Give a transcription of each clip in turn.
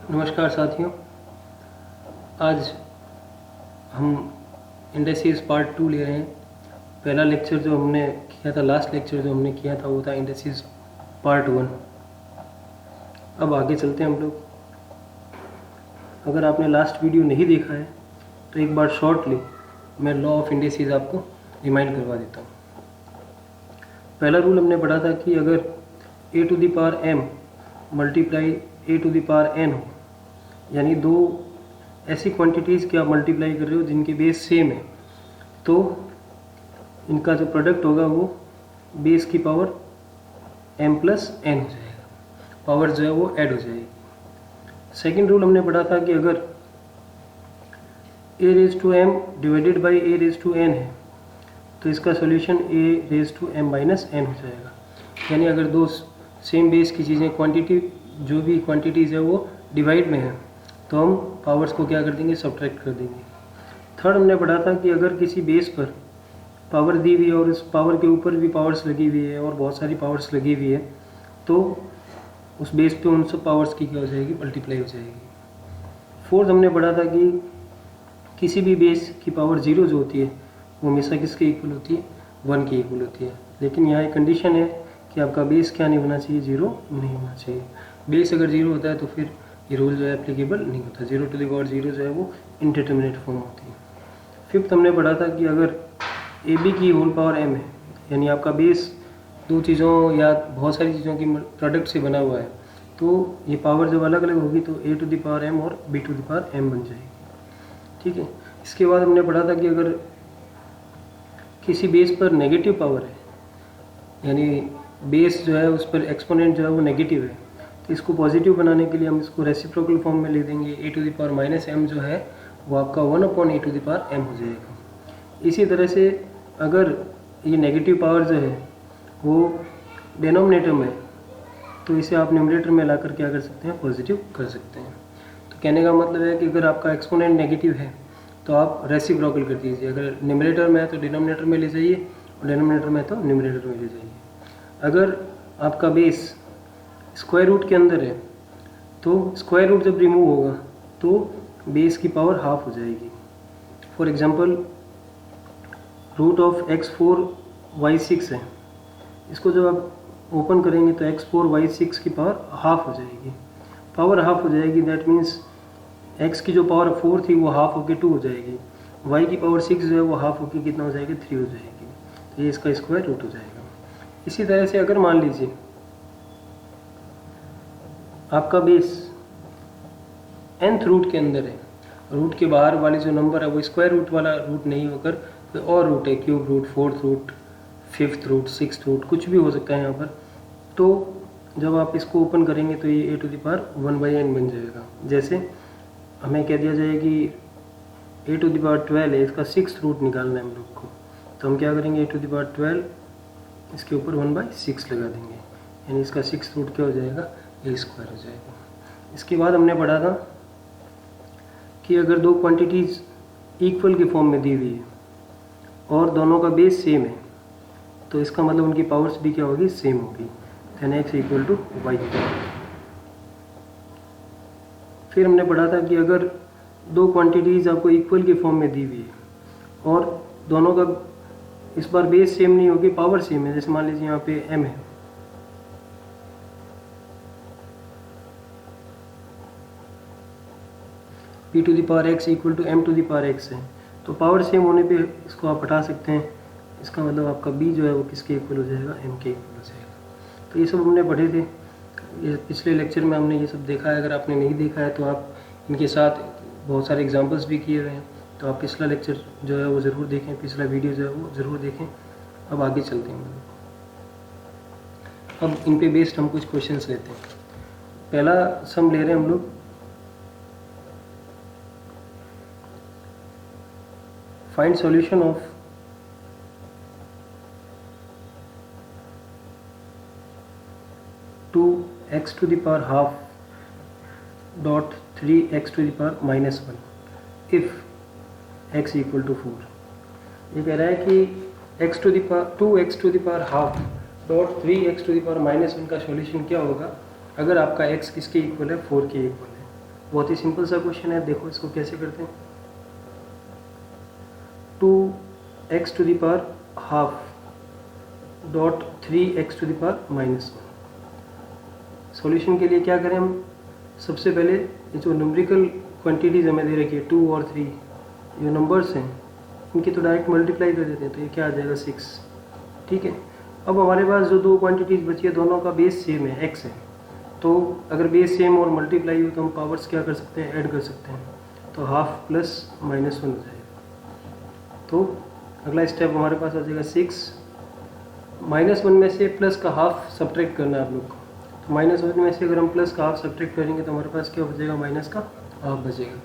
नमस्कार साथियों, आज हम इंडेक्सेस पार्ट 2 ले रहे हैं। पहला लेक्चर जो हमने किया था, लास्ट लेक्चर जो हमने किया था वो था इंडेक्सेस पार्ट 1। अब आगे चलते हैं हम लोग। अगर आपने लास्ट वीडियो नहीं देखा है तो एक बार शॉर्टली मैं लॉ ऑफ इंडेक्सेस आपको रिमाइंड करवा देता हूँ। पहला रूल हमने पढ़ा था कि अगर a to the power m multiply a to the power n हो, यानी दो ऐसी क्वांटिटीज़ की आप मल्टीप्लाई कर रहे हो जिनके बेस सेम है, तो इनका जो प्रोडक्ट होगा वो बेस की पावर m प्लस n हो जाएगा। पावर जो है वो ऐड हो जाएगी। सेकंड रूल हमने पढ़ा था कि अगर a raise to m divided by a raise to n है तो इसका solution a raise to m minus n हो जाएगा। यानी अगर दो सेम बेस की चीज़ें क्वांटिटी जो भी क्वांटिटीज़ है वो डिवाइड में है तो हम पावर्स को क्या कर देंगे, सब्ट्रैक्ट कर देंगे। थर्ड हमने पढ़ा था कि अगर किसी बेस पर पावर दी हुई है और इस पावर के ऊपर भी पावर्स लगी हुई है और बहुत सारी पावर्स लगी हुई है तो उस बेस पे उन सब पावर्स की क्या हो जाएगी, मल्टीप्लाई हो जाएगी। फोर्थ हमने पढ़ा था कि किसी भी बेस की पावर 0 जो होती है वो हमेशा किसके इक्वल होती है, 1 के इक्वल होती है। लेकिन यहाँ एक कंडीशन है कि आपका बेस क्या नहीं होना चाहिए, 0 नहीं होना चाहिए। बेस अगर 0 होता है तो फिर ये रूल जो है एप्लीकेबल नहीं होता। 0 टू द पावर 0 जो है वो इनडिटरमिनेट फॉर्म होती है। फिफ्थ हमने पढ़ा था कि अगर ए बी की होल पावर m है, यानी आपका बेस दो चीज़ों या बहुत सारी चीज़ों की प्रोडक्ट से बना हुआ है, तो ये पावर जब अलग अलग होगी तो a to the power m और b to the power m बन जाएगी। ठीक है। इसके बाद हमने पढ़ा था कि अगर किसी बेस पर नेगेटिव पावर है, यानी बेस जो है उस पर एक्सपोनेंट जो है वो नेगेटिव है, तो इसको पॉजिटिव बनाने के लिए हम इसको रेसिप्रोकल फॉर्म में ले देंगे। a to the power minus m जो है वो आपका 1/a to the power m हो जाएगा। इसी तरह से अगर ये नेगेटिव पावर जो है वो डिनोमिनेटर में, तो इसे आप न्यूमरेटर में लाकर क्या कर सकते हैं, पॉजिटिव कर सकते हैं। तो कहने का मतलब है कि अगर आपका एक्सपोनेंट नेगेटिव है तो आप रेसिप्रोकल कर दीजिए। अगर न्यूमरेटर में है तो डिनोमिनेटर में ले जाइए और डिनोमिनेटर में है तो न्यूमरेटर में ले जाइए। अगर आपका बेस स्क्वायर रूट के अंदर है तो स्क्वायर रूट जब रिमूव होगा तो बेस की पावर हाफ हो जाएगी। For example root of x4y6 है, इसको जब आप ओपन करेंगे तो x4y6 की पावर हाफ हो जाएगी। पावर हाफ हो जाएगी दैट मीन्स x की जो पावर 4 थी वो हाफ होकर 2 हो जाएगी, y की पावर 6 जो है वो हाफ होकर कितना हो जाएगी, 3 हो जाएगी। तो ये इसका स्क्वायर रूट हो जाएगा। इसी तरह से अगर मान लीजिए आपका बेस nth रूट के अंदर है, रूट के बाहर वाली जो नंबर है वो स्क्वायर रूट वाला रूट नहीं होकर कोई और रूट है, cube root, fourth root, fifth root, sixth root, कुछ भी हो सकता है यहाँ पर। तो जब आप इसको ओपन करेंगे तो ये a to the power 1/n बन जाएगा। जैसे हमें कह दिया जाए कि a टू द पावर 12 है, इसका सिक्स्थ रूट निकालना है हम लोग को, तो हम क्या करेंगे, a टू द पावर 12 इसके ऊपर 1/6 लगा देंगे, यानी इसका सिक्स्थ रूट क्या हो जाएगा, a स्क्वायर हो जाएगा। इसके बाद हमने पढ़ा था कि अगर दो क्वांटिटीज़ इक्वल के फॉर्म में दी हुई है और दोनों का बेस सेम है तो इसका मतलब उनकी पावर्स भी क्या होगी, सेम होगी। यानी x इक्वल टू वाई। फिर हमने पढ़ा था कि अगर दो क्वांटिटीज़ आपको इक्वल के फॉर्म में दी हुई है और दोनों का इस बार बेस सेम नहीं होगी, पावर सेम है। जैसे मान लीजिए यहाँ पे m है, p to the power x equal to m to the power x है, तो पावर सेम होने पे इसको आप हटा सकते हैं। इसका मतलब आपका b जो है वो किसके इक्वल हो जाएगा, m के इक्वल हो जाएगा। तो ये सब हमने पढ़े थे, ये पिछले लेक्चर में हमने ये सब देखा है। अगर आपने नहीं देखा है तो आप इनके साथ बहुत सारे एग्जांपल्स भी किए हुए हैं, तो आप पिछला लेक्चर जो है वो ज़रूर देखें, पिछला वीडियो जो है वो ज़रूर देखें। अब आगे चलते हैं। अब इन पे बेस्ड हम कुछ क्वेश्चंस लेते हैं। पहला सम ले रहे हैं हम लोग, find solution of two x to the power half dot 3x to the power minus 1 if x equal to 4। ये कह रहा है कि x to the power 2x to the power half dot 3x to the power minus 1 का solution क्या होगा अगर आपका x किसके इक्वल है, 4 के इक्वल है। बहुत ही सिंपल सा क्वेश्चन है, देखो इसको कैसे करते हैं। 2x to the power half dot 3x to the power -1। Solution के लिए क्या करें हम, सबसे पहले ये जो न्यूमेरिकल क्वांटिटीज हमें दे रखी है 2 और 3, जो नंबर्स हैं इनकी तो डायरेक्ट मल्टीप्लाई कर देते हैं, तो ये क्या आ जाएगा 6। ठीक है, अब हमारे पास जो दो क्वांटिटीज बची है दोनों का बेस सेम है, x है, तो अगर बेस सेम और मल्टीप्लाई हो तो हम पावर्स क्या कर सकते हैं, ऐड कर सकते हैं, तो हाफ प्लस -1 हो जाएगा। तो अगला स्टेप हमारे पास आ जाएगा 6, -1 में से प्लस का हाफ सब्ट्रैक्ट करना है आप लोग को। तो -1 में से अगर हम प्लस का हाफ सब्ट्रैक्ट करेंगे तो हमारे पास क्या बचेगा, माइनस का हाफ बचेगा।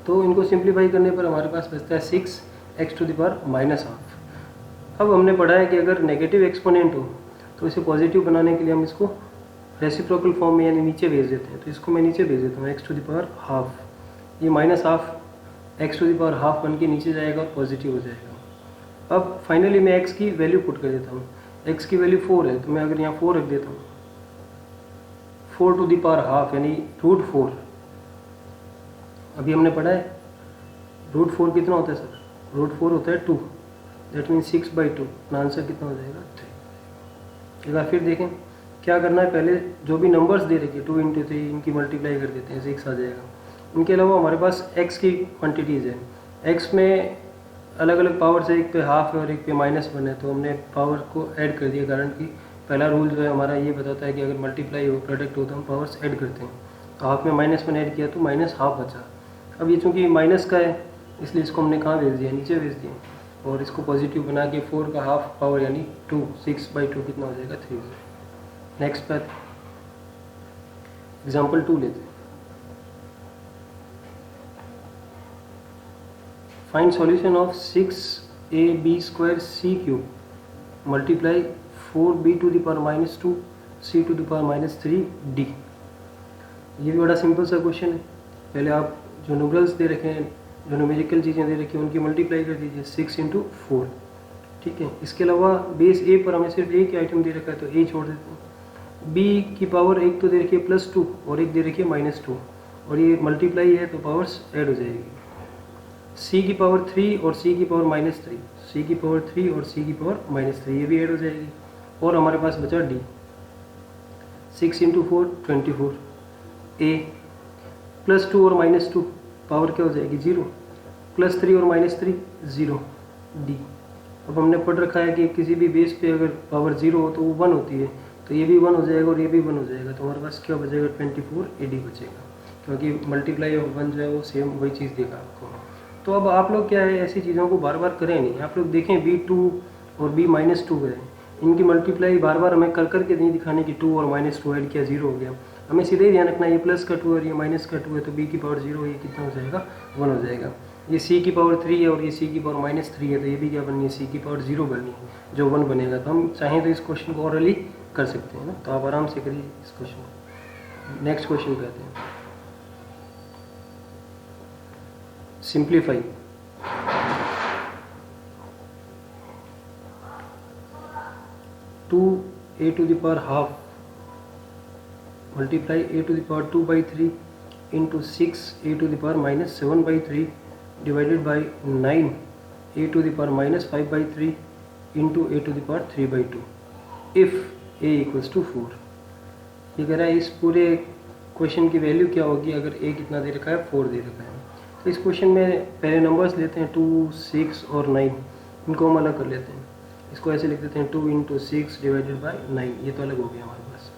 तो इनको सिंप्लीफाई करने पर हमारे पास बचता है 6x to the power -half. अब हमने पढ़ा है कि अगर नेगेटिव एक्सपोनेंट हो तो इसे पॉजिटिव बनाने के लिए हम इसको रेसिप्रोकल फॉर्म में यानी नीचे भेज देते हैं। तो इसको मैं नीचे भेज देता हूँ, x to the power half, ये -half x to the power half बन के नीचे जाएगा और पॉजिटिव हो जाएगा। अब फाइनली मैं x की वैल्यू पुट कर देता हूँ, x की वैल्यू 4 है, तो मैं अगर यहाँ 4 रख देता हूँ, 4 टू द पावर हाफ यानी √4। अभी हमने पढ़ा है √4 कितना होता है सर, √4 होता है 2, दैट मीन्स 6/2। अपना आंसर कितना हो जाएगा, 3। एक बार फिर देखें क्या करना है, पहले जो भी नंबर्स दे रखे 2 × 3 इनकी मल्टीप्लाई कर देते हैं, 6 आ जाएगा। इनके अलावा हमारे पास x की क्वांटिटीज़ है, x में अलग अलग पावर्स है, एक पे हाफ है और एक पे -1 है, तो हमने पावर को ऐड कर दिया, कारण कि पहला रूल जो है हमारा ये बताता है कि अगर मल्टीप्लाई हो प्रोडक्ट हो तो हम पावर्स ऐड करते हैं। तो हाफ में -1 ऐड किया तो -हाफ बचा। अब ये चूँकि माइनस का है इसलिए इसको हमने कहाँ भेज दिया, नीचे भेज दिया, और इसको पॉजिटिव बना के 4 का हाफ पावर यानी 2, 6/2 कितना हो जाएगा, 3 हो जाएगा। नेक्स्ट बात एग्जाम्पल 2 लेते हैं। Find solution of 6ab² c³ multiply 4b to the power -2 c to the power -3d। ये भी बड़ा सिंपल सा क्वेश्चन है। पहले आप जो न्यूमरल्स दे रखे हैं, जो न्यूमेरिकल चीज़ें दे रखी हैं उनकी मल्टीप्लाई कर दीजिए 6 × 4। ठीक है, इसके अलावा बेस a पर हमें सिर्फ एक ही आइटम दे रखा है तो a छोड़ देते हैं। b की पावर एक तो दे रखी है +2 और एक दे रखी है -2, और ये मल्टीप्लाई है तो पावर्स ऐड हो जाएगी। c की पावर 3 और c की पावर -3, c की पावर 3 और c की पावर -3 ये भी ऐड हो जाएगी। और हमारे पास बचा d, 6 × 4 24, a +2 और -2 पावर क्या हो जाएगी 0, +3 और -3 0 d। अब हमने पढ़ रखा है कि किसी भी बेस पे अगर पावर 0 हो तो वो 1 होती है, तो ये भी 1 हो जाएगा और ये भी 1 हो जाएगा, तो हमारे पास क्या बचेगा 24 ad बचेगा, क्योंकि मल्टीप्लाई और 1 जो है वो सेम वही चीज़ देगा आपको। तो अब आप लोग क्या है, ऐसी चीज़ों को बार बार करें नहीं, आप लोग देखें b2 और b-2 है, इनकी मल्टीप्लाई बार बार हमें कर करके नहीं दिखाने की 2 और -2 ऐड किया 0 हो गया। हमें सीधे ही ध्यान रखना है ये प्लस का 2 और ये माइनस का 2 है, तो b की पावर 0 ये कितना हो जाएगा 1 हो जाएगा। ये c की पावर 3 है और ये c की पावर -3 है, तो ये भी क्या बननी है, c की पावर 0 बननी है जो 1 बनेगा। तो हम चाहें तो इस क्वेश्चन को ऑरली कर सकते हैं ना, तो आप आराम से करिए इस क्वेश्चन को। नेक्स्ट क्वेश्चन कहते हैं simplify. Two a to the power half multiply a to the power 2/3 into 6 a to the power -7/3 divided by 9 a to the power -5/3 into a to the power 3/2 if a equals to 4। ये कह रहा है इस पूरे question की value क्या होगी अगर a कितना दे रखा है, 4 दे रखा है। तो इस क्वेश्चन में पहले नंबर्स लेते हैं 2, 6 और 9, इनको हम अलग कर लेते हैं। इसको ऐसे लिख देते हैं 2 × 6 डिवाइडेड बाई 9, ये तो अलग हो गया हमारे पास।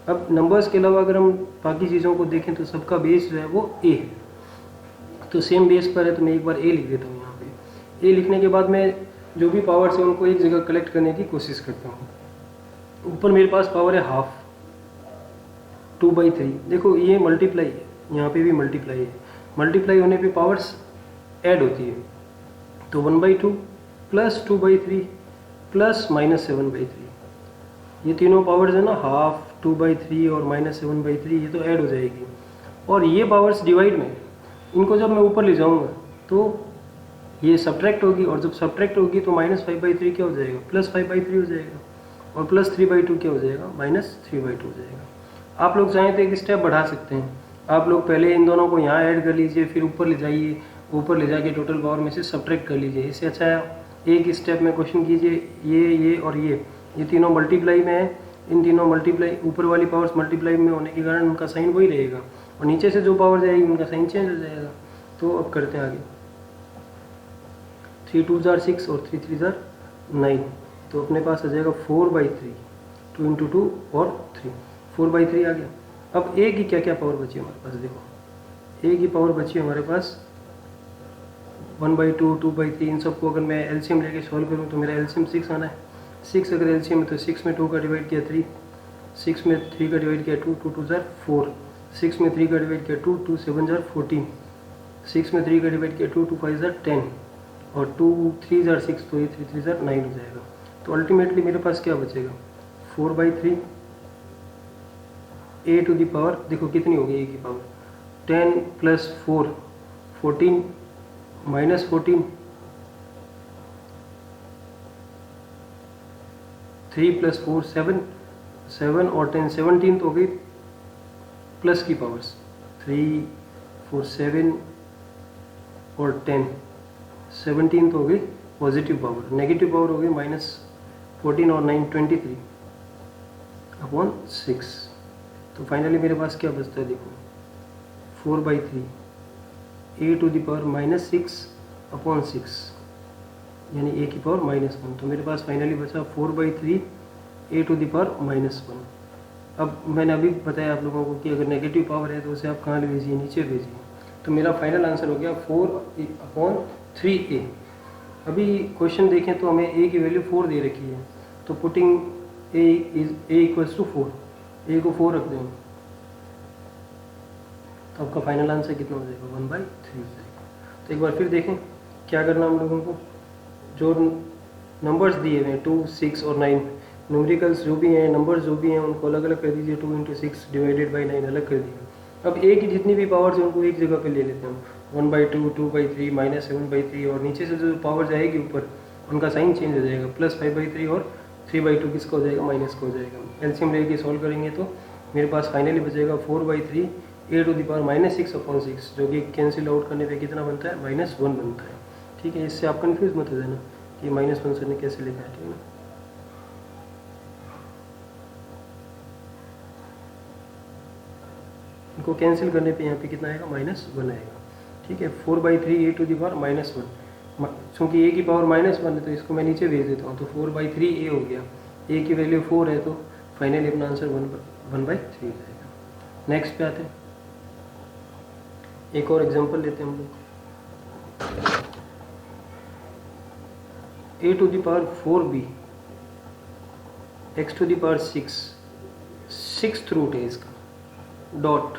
अब नंबर्स के अलावा अगर हम बाकी चीज़ों को देखें तो सबका बेस जो है वो a है, तो सेम बेस पर है, तो मैं एक बार a लिख देता हूँ यहाँ पे। a लिखने के बाद मैं जो भी पावर्स है उनको एक जगह कलेक्ट करने की कोशिश करता हूँ। ऊपर मेरे पास पावर है हाफ 2/3, देखो ये मल्टीप्लाई है, यहाँ पे भी मल्टीप्लाई है, मल्टीप्लाई होने पे पावर्स ऐड होती है, तो 1/2 प्लस 2/3 प्लस -7/3, ये तीनों पावर्स है ना, हाफ 2/3 और -7/3, ये तो ऐड हो जाएगी। और ये पावर्स डिवाइड में, इनको जब मैं ऊपर ले जाऊंगा तो ये सब्ट्रैक्ट होगी, और जब सब्ट्रैक्ट होगी तो -5/3 क्या हो जाएगा, +5/3 हो जाएगा, और +3/2 क्या हो जाएगा, -3/2 हो जाएगा। आप लोग चाहें तो एक स्टेप बढ़ा सकते हैं, आप लोग पहले इन दोनों को यहाँ ऐड कर लीजिए, फिर ऊपर ले जाइए, ऊपर ले जाके टोटल पावर में से सब्ट्रैक्ट कर लीजिए। इससे अच्छा है एक स्टेप में क्वेश्चन कीजिए, ये और ये तीनों मल्टीप्लाई में है, इन तीनों मल्टीप्लाई ऊपर वाली पावर्स मल्टीप्लाई में होने के कारण उनका साइन वही रहेगा और नीचे से जो पावर जाएगी उनका साइन चेंज हो जाएगा। तो अब करते हैं आगे। 3 2 जार 6 और 3 3 जार 9, तो अपने पास आ जाएगा 4/3, 2 इंटू 2 और 3, 4/3 आ गया। अब ए की क्या क्या पावर बची हमारे पास, देखो ए की पावर बची हमारे पास 1/2, 2/3, इन सबको अगर मैं एलसीएम लेके सॉल्व करूँ तो मेरा एलसीएम 6 आना है। 6 अगर एलसीएम है तो 6 में 2 का डिवाइड किया 3, 6 में 3 का डिवाइड किया 2, 2 2 जार 4, 6 में 3 का डिवाइड किया 2, 2 7 जार 14, 6 में 3 का डिवाइड किया 2, 2 5 जार 10 और 2 3 जार 6, तो ये 3 3 जार 9 हो जाएगा। तो अल्टीमेटली मेरे पास क्या बचेगा, 4/3 ए टू द पावर, देखो कितनी होगी ए की पावर, 10 प्लस 4 14 माइनस 14, 3 प्लस 4 7, 7 और 10 17 तो हो गई प्लस की पावर्स, 3 4 7 और 10 17 तो हो गई पॉजिटिव पावर, नेगेटिव पावर हो गई -14 और 9 23 अपॉन 6। तो फाइनली मेरे पास क्या बचता है, देखो 4/3 ए टू द पावर -6 अपॉन 6 यानी ए की पावर -1। तो मेरे पास फाइनली बचा 4/3 ए टू द पावर -1। अब मैंने अभी बताया आप लोगों को कि अगर नेगेटिव पावर है तो उसे आप कहाँ भेजिए, नीचे भेजिए। तो मेरा फाइनल आंसर हो गया 4/3a। अभी क्वेश्चन देखें तो हमें a की वैल्यू 4 दे रखी है, तो putting a equals to 4, a को 4 रख दें तो आपका फाइनल आंसर कितना हो जाएगा, 1/3 हो जाएगा। तो एक बार फिर देखें क्या करना हम लोगों को, जो नंबर्स दिए हुए हैं 2 6 और 9, न्यूमेरिकल्स जो भी हैं, नंबर्स जो भी हैं, उनको अलग अलग कर दीजिए, 2 × 6 डिवाइडेड बाई 9 अलग कर दीजिए। अब ए की जितनी भी पावर्स हैं उनको एक जगह पे ले लेते हैं हम, 1/2, 2/3, -7/3 और नीचे से जो पावर जाएगी ऊपर उनका साइन चेंज हो जाएगा, +5/3 और 3/2 किसका हो जाएगा, माइनस का हो जाएगा। एलसीएम लेके सॉल्व करेंगे तो मेरे पास फाइनली बचेगा 4/3 ए टू द पावर -6 अपॉन 6, जो कि कैंसिल आउट करने पे कितना बनता है, -1 बनता है। ठीक है, इससे आप कंफ्यूज मत हो जाना कि -1 सर ने कैसे लिखा है, ठीक है ना। इनको कैंसिल करने पे यहाँ पे कितना आएगा, -1 आएगा। ठीक है, 4/3 ए टू द पावर -1, चूँकि ए की पावर -1 है तो इसको मैं नीचे भेज देता हूँ, तो 4/3 ए हो गया, ए की वैल्यू 4 है तो फाइनली अपना आंसर 1/3 हो जाएगा। नेक्स्ट पे आते हैं, एक और एग्जांपल लेते हैं हम लोग। a to the power 4b x to the power 6th root है इसका, dot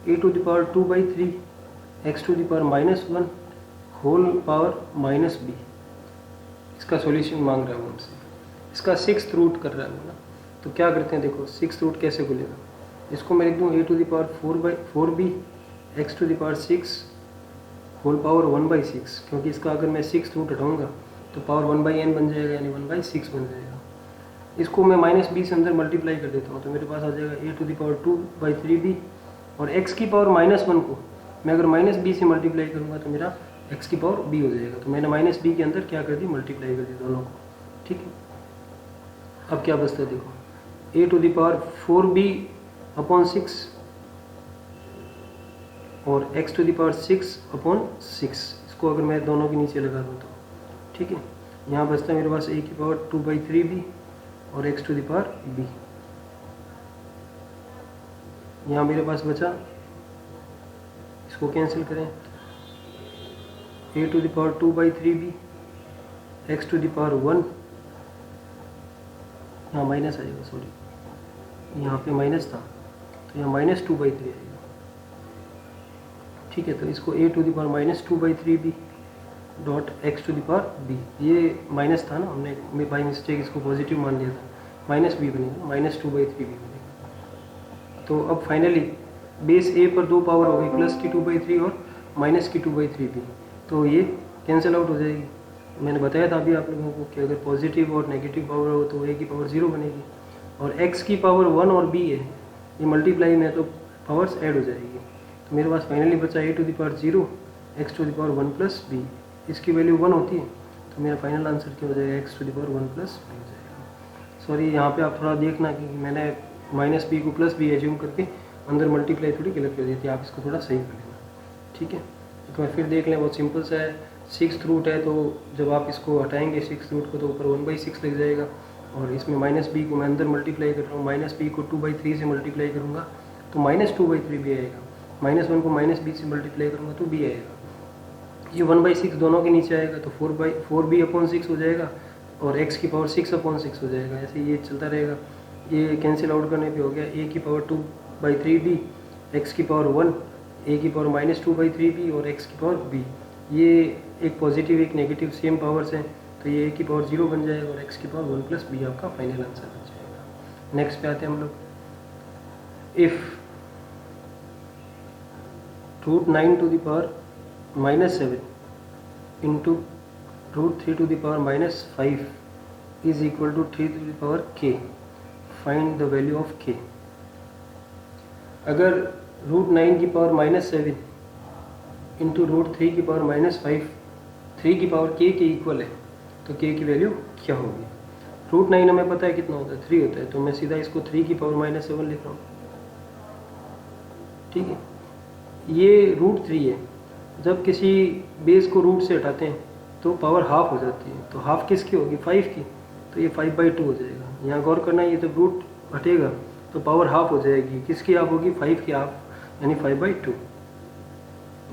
a to the power 2/3 x to the power -1 whole power -b। इसका सॉल्यूशन मांग रहा है वो हमसे, इसका 6th रूट कर रहा है वो ना। तो क्या करते हैं, देखो 6th रूट कैसे खुलेगा, इसको मैं लिख दूँ a to the power 4b x to the power 6 whole power 1/6, क्योंकि इसका अगर मैं 6th रूट हटाऊंगा तो पावर 1/n बन जाएगा, यानी 1/6 बन जाएगा। इसको मैं -b से अंदर मल्टीप्लाई कर देता हूँ तो मेरे पास आ जाएगा a to the power 2/3b, और x की पावर -1 को मैं अगर -b से मल्टीप्लाई करूँगा तो मेरा x की पावर b हो जाएगा। तो मैंने -b के अंदर क्या कर दी, मल्टीप्लाई कर दी दोनों को। ठीक है, अब क्या बचता है, देखो a to the power 4b upon 6 और x to the power 6 upon 6, इसको अगर मैं दोनों के नीचे लगा दूँ तो ठीक है, यहाँ बचता है मेरे पास a की पावर 2/3b और x to the power b। यहाँ मेरे पास बचा, इसको कैंसिल करें, a to the power 2/3b x to the power 1, यहाँ माइनस आएगा, सॉरी यहाँ पे माइनस था तो यहाँ -2/3 आएगा। ठीक है, तो इसको a to the power -2/3b dot x to the power b, ये माइनस था ना, हमने बाई मिस्टेक इसको पॉजिटिव मान लिया था, -b बनेगा, -2/3b बनेगा। तो अब फाइनली बेस a पर 2 पावर हो गई, प्लस की 2/3 और माइनस की 2/3b, तो ये कैंसिल आउट हो जाएगी। मैंने बताया था अभी आप लोगों को कि अगर पॉजिटिव और नेगेटिव पावर हो तो a की पावर 0 बनेगी, और x की पावर 1 और b है, ये मल्टीप्लाई में तो पावर्स ऐड हो जाएगी। तो मेरे पास फाइनली बचा a to the power 0 x to the power 1 plus b। इसकी वैल्यू 1 होती है, तो मेरा फाइनल आंसर क्या हो जाएगा, x to the power 1 plus b हो जाएगा। सॉरी, यहाँ पे आप थोड़ा देखना कि मैंने माइनस बी को प्लस बी एज्यूम करके अंदर मल्टीप्लाई थोड़ी गलत कर दी थी, आप इसको थोड़ा सही कर लेना, ठीक है। एक बार फिर देख लें, बहुत सिंपल सा है। 6th रूट है, तो जब आप इसको हटाएंगे 6th रूट को तो ऊपर 1/6 लग जाएगा, और इसमें माइनस बी को मैं अंदर मल्टीप्लाई कर रहा हूँ, माइनस बी को 2/3 से मल्टीप्लाई करूँगा तो -2/3 भी आएगा, -1 को माइनस बी से मल्टीप्लाई करूँगा तो बी आएगा। ये 1/6 दोनों के नीचे आएगा तो 4b/6 हो जाएगा, और x की पावर 6/6 हो जाएगा। ऐसे ये चलता रहेगा, ये कैंसिल आउट करने पे हो गया a की पावर 2/3b, x की पावर 1, a की पावर -2/3b और x की पावर b। ये एक पॉजिटिव एक नेगेटिव सेम पावर्स हैं, तो ये a की पावर 0 बन जाएगा और x की पावर 1 प्लस b आपका फाइनल आंसर बन जाएगा। नेक्स्ट पे आते हैं हम लोग। If √9 to the power -7 into √3 to the power -5 is equal to 3 to the power k, find the value of k। अगर √9 की पावर -7 इंटू √3 की पावर -5 3 की पावर k के इक्वल है, तो k की वैल्यू क्या होगी। √9 हमें पता है कितना होता है, 3 होता है, तो मैं सीधा इसको 3 की पावर -7 लिख रहा हूँ, ठीक है। ये √3 है, जब किसी बेस को रूट से हटाते हैं तो पावर हाफ हो जाती है, तो हाफ किसकी होगी, 5 की, तो ये 5/2 हो जाएगा। यहाँ गौर करना, ये जब रूट हटेगा तो पावर हाफ हो जाएगी, किसकी हाफ होगी, 5 की हाफ, यानी 5/2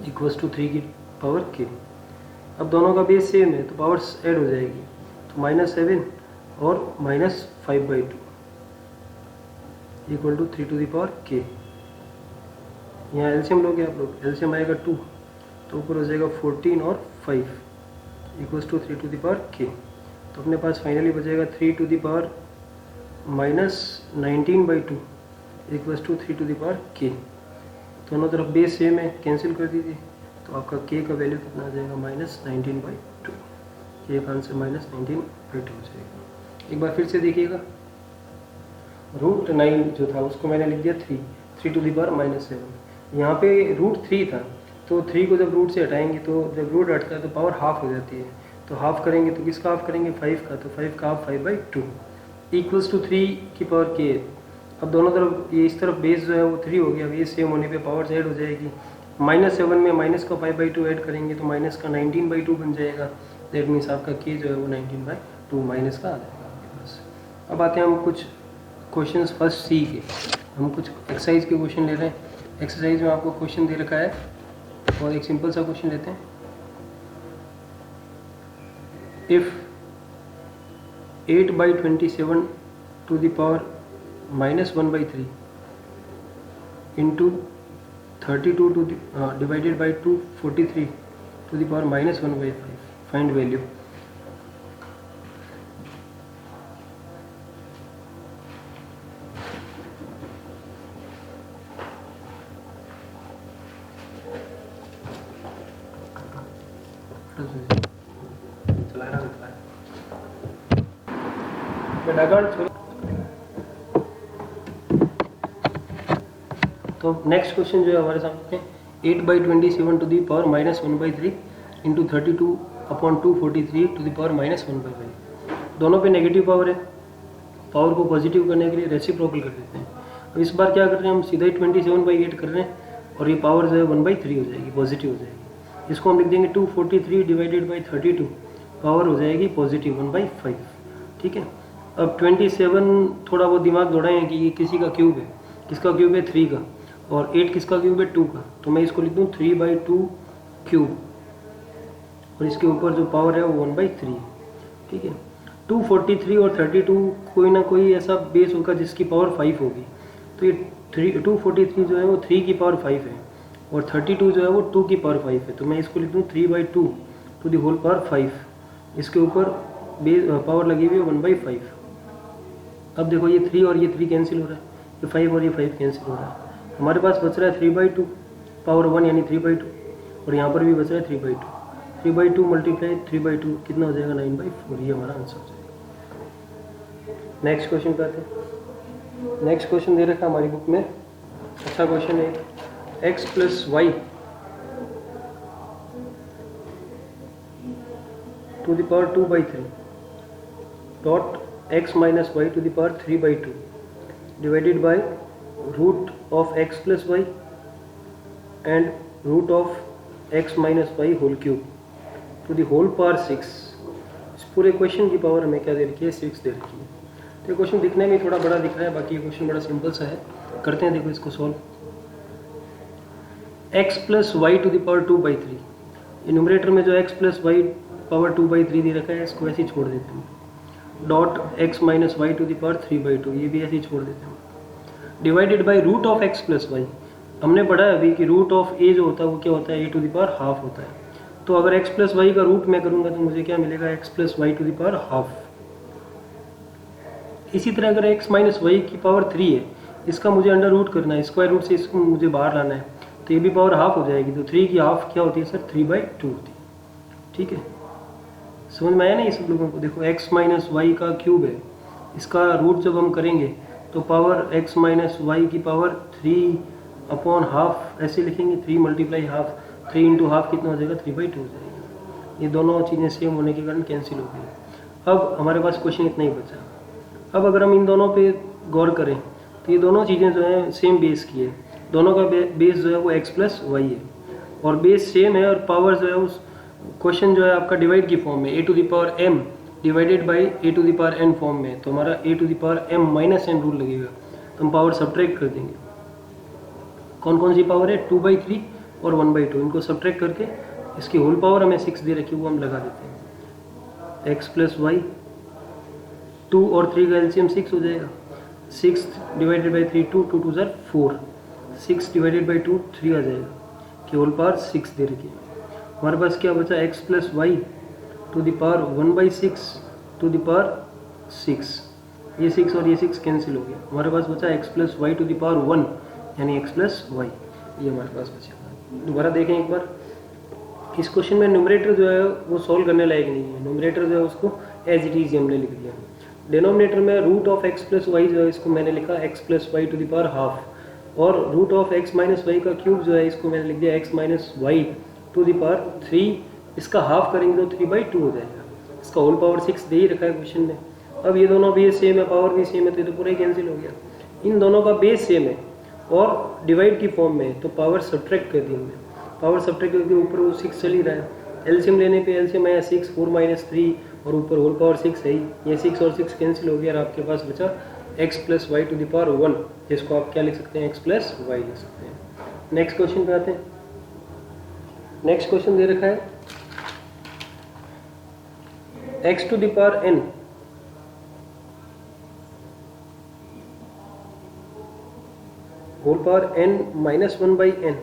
इक्वल्स टू 3 की पावर k। अब दोनों का बेस सेम है तो पावर्स ऐड हो जाएगी, तो -7 और -5/2 equal to 3 to the power k। यहाँ एलसीएम लोगे आप लोग, एलसीएम आएगा 2, तो ऊपर हो जाएगा 14 और 5 equals to 3 to the power k। तो अपने पास फाइनली बचेगा 3 to the power -19/2 equals to 3 to the power k। दोनों तरफ बेस सेम है, कैंसिल कर दीजिए, तो आपका k का वैल्यू कितना आ जाएगा, -19/2। k का आंसर -19/2 हो जाएगा। एक बार फिर से देखिएगा, √9 जो था उसको मैंने लिख दिया 3 टू द पावर -7। यहाँ पे √3 था, तो 3 को जब रूट से हटाएंगे तो जब रूट हटता है तो पावर हाफ हो जाती है, तो हाफ करेंगे तो किसका हाफ करेंगे, 5 का, तो 5 का हाफ 5/2 इक्वल्स टू 3 की पावर k। अब दोनों तरफ ये इस तरफ बेस जो है वो 3 हो गया, अब ये सेम होने पे पावर्स ऐड हो जाएगी। -7 में माइनस का 5/2 ऐड करेंगे तो माइनस का 19/2 बन जाएगा, दैट मीन्स आपका k जो है वो 19/2 माइनस का आ जाएगा आपके पास। अब आते हैं हम कुछ क्वेश्चंस फर्स्ट सी के, हम कुछ एक्सरसाइज के क्वेश्चन ले रहे हैं। एक्सरसाइज में आपको क्वेश्चन दे रखा है और एक सिंपल सा क्वेश्चन लेते हैं। If 8/27 to the power -1/3 into 32 to divided by 243 to the power -1/5, find value. तो नेक्स्ट क्वेश्चन जो है हमारे सामने 8/27 to the power -1/3 into 32/243 to the power -1/5। दोनों पे नेगेटिव पावर है, पावर को पॉजिटिव करने के लिए रेसिप्रोकल कर देते हैं। अब इस बार क्या कर रहे हैं, हम सीधा ही 27/8 कर रहे हैं और ये पावर जो है 1/3 हो जाएगी, पॉजिटिव हो जाएगी। इसको हम लिख देंगे 243 डिवाइडेड बाई 32, पावर हो जाएगी पॉजिटिव 1/5, ठीक है। अब 27 थोड़ा बहुत दिमाग दौड़ाएं कि ये किसी का क्यूब है, किसका क्यूब है, 3 का, और 8 किसका क्यूब है, 2 का, तो मैं इसको लिख दूँ 3/2 क्यूब, और इसके ऊपर जो पावर है वो 1/3, ठीक है। 243 और 32 कोई ना कोई ऐसा बेस होगा जिसकी पावर 5 होगी, तो ये 243 जो है वो 3 की पावर 5 है और 32 जो है वो 2 की पावर 5 है, तो मैं इसको लिख दूँ 3/2 टू दी होल पावर 5, इसके ऊपर बेस पावर लगी हुई है 1/5। अब देखो ये 3 और ये 3 कैंसिल हो रहा है, ये 5 और ये 5 कैंसिल हो रहा है, हमारे पास बच रहा है 3/2 पावर 1 यानी 3/2, और यहाँ पर भी बच रहा है 3/2, 3/2 मल्टीप्लाई 3/2 कितना हो जाएगा, 9/4, ये हमारा आंसर हो जाएगा। नेक्स्ट क्वेश्चन पे आते हैं। नेक्स्ट क्वेश्चन दे रखा है हमारी बुक में, अच्छा क्वेश्चन है। X plus y to the power 2/3 dot x minus y to the power 3/2 divided by root of x plus y and root of x minus y whole cube to the whole power 6। इस पूरे question की power हमें क्या दे रखी है, 6 दे रखी है। तो ये क्वेश्चन दिखने में थोड़ा बड़ा दिख रहा है, बाकी ये क्वेश्चन बड़ा सिंपल सा है। करते हैं, देखो इसको solve. x plus y to the power 2/3, numerator में जो x प्लस वाई पावर 2/3 दे रखा है इसको ऐसे ही छोड़ देते हैं। Dot x minus y to the power 3/2, ये भी ऐसे ही छोड़ देते हैं। Divided by root of x plus y, हमने पढ़ा है अभी कि रूट ऑफ a जो होता है वो क्या होता है, a to the power half होता है। तो अगर x प्लस वाई का रूट मैं करूँगा तो मुझे क्या मिलेगा, x plus y to the power half. इसी तरह अगर x माइनस वाई की पावर 3 है, इसका मुझे अंडर रूट करना है, स्क्वायर रूट से इसको मुझे बाहर लाना है, तो ये भी पावर हाफ हो जाएगी। तो 3 की हाफ क्या होती है सर, 3/2 होती है। ठीक है, समझ में आया ना ये सब लोगों को। देखो x माइनस वाई का क्यूब है, इसका रूट जब हम करेंगे तो पावर x माइनस वाई की पावर 3/हाफ ऐसे लिखेंगे, 3 मल्टीप्लाई हाफ, 3 इंटू हाफ कितना हो जाएगा, 3/2 हो जाएगा। ये दोनों चीज़ें सेम होने के कारण कैंसिल हो गई। अब हमारे पास क्वेश्चन इतना ही बचा। अब अगर हम इन दोनों पे गौर करें तो ये दोनों चीज़ें जो हैं सेम बेस की है, दोनों का बेस जो है वो x प्लस वाई है और बेस सेम है, और पावर जो है उस क्वेश्चन जो है आपका डिवाइड की फॉर्म में a to the power m divided by a to the power n form में, तो हमारा a to the power m minus n rule लगेगा, तो हम पावर सब्ट्रैक्ट कर देंगे। कौन कौन सी पावर है, 2/3 और 1/2, इनको सब्ट्रैक्ट करके इसकी होल पावर हमें 6 दे रखी है वो हम लगा देते हैं। x प्लस वाई, 2 और 3 का एलसीएम 6 हो जाएगा, 6 डिवाइडेड बाई 3 2 2 ज़र 4, 6 डिवाइडेड बाई 2 3 आ जाएगा, कि होल पावर 6 दे रखी है। हमारे पास क्या बचा, x plus y to the power 1/6 to the power 6, ये 6 और ये 6 कैंसिल हो गया। हमारे पास बचा x plus y to the power 1 यानी x प्लस वाई, ये हमारे पास बचा। दोबारा देखें एक बार, इस क्वेश्चन में न्यूमरेटर जो है वो सॉल्व करने लायक नहीं है, न्यूमरेटर जो है उसको एज इट इज हमने लिख दिया। डिनोमिनेटर में root of x plus y जो है इसको मैंने लिखा x plus y to the power half, और root of x minus y का क्यूब जो है इसको मैंने लिख दिया x minus y to the power 3, इसका हाफ करेंगे तो 3/2 हो जाएगा। इसका होल पावर 6 दे ही रखा है क्वेश्चन में। अब ये दोनों भी सेम है, पावर भी सेम है, तो ये तो पूरा ही कैंसिल हो गया। इन दोनों का बेस सेम है और डिवाइड की फॉर्म में है, तो पावर सब्ट्रैक्ट कर दी हमने। पावर सब्ट्रैक्ट करके ऊपर वो 6 चल ही रहा है, एलसीएम लेने पे एलसीएम आया 6, 4 माइनस 3 और ऊपर होल पावर 6 है ही, ये 6 और 6 कैंसिल हो गया और आपके पास बचा x plus y to the power 1, जिसको आप क्या लिख सकते हैं, x प्लस वाई लिख सकते हैं। नेक्स्ट क्वेश्चन पे आते हैं। नेक्स्ट क्वेश्चन दे रखा है x to the power n whole power n minus 1/n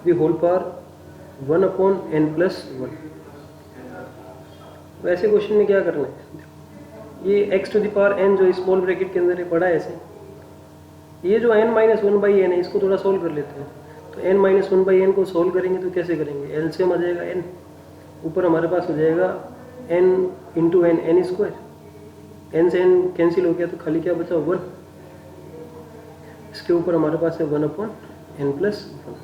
the whole power 1/n plus 1। वैसे क्वेश्चन में क्या करना है, ये x to the power n जो स्मॉल ब्रैकेट के अंदर है पड़ा है ऐसे, ये जो n माइनस 1/n है इसको थोड़ा सोल्व कर लेते हैं। तो n माइनस 1/n को सोल्व करेंगे तो कैसे करेंगे, एलसीएम आ जाएगा n, ऊपर हमारे पास हो जाएगा n into n, n square, n से n कैंसिल हो गया तो खाली क्या बचा 1, इसके ऊपर हमारे पास है 1/n प्लस 1।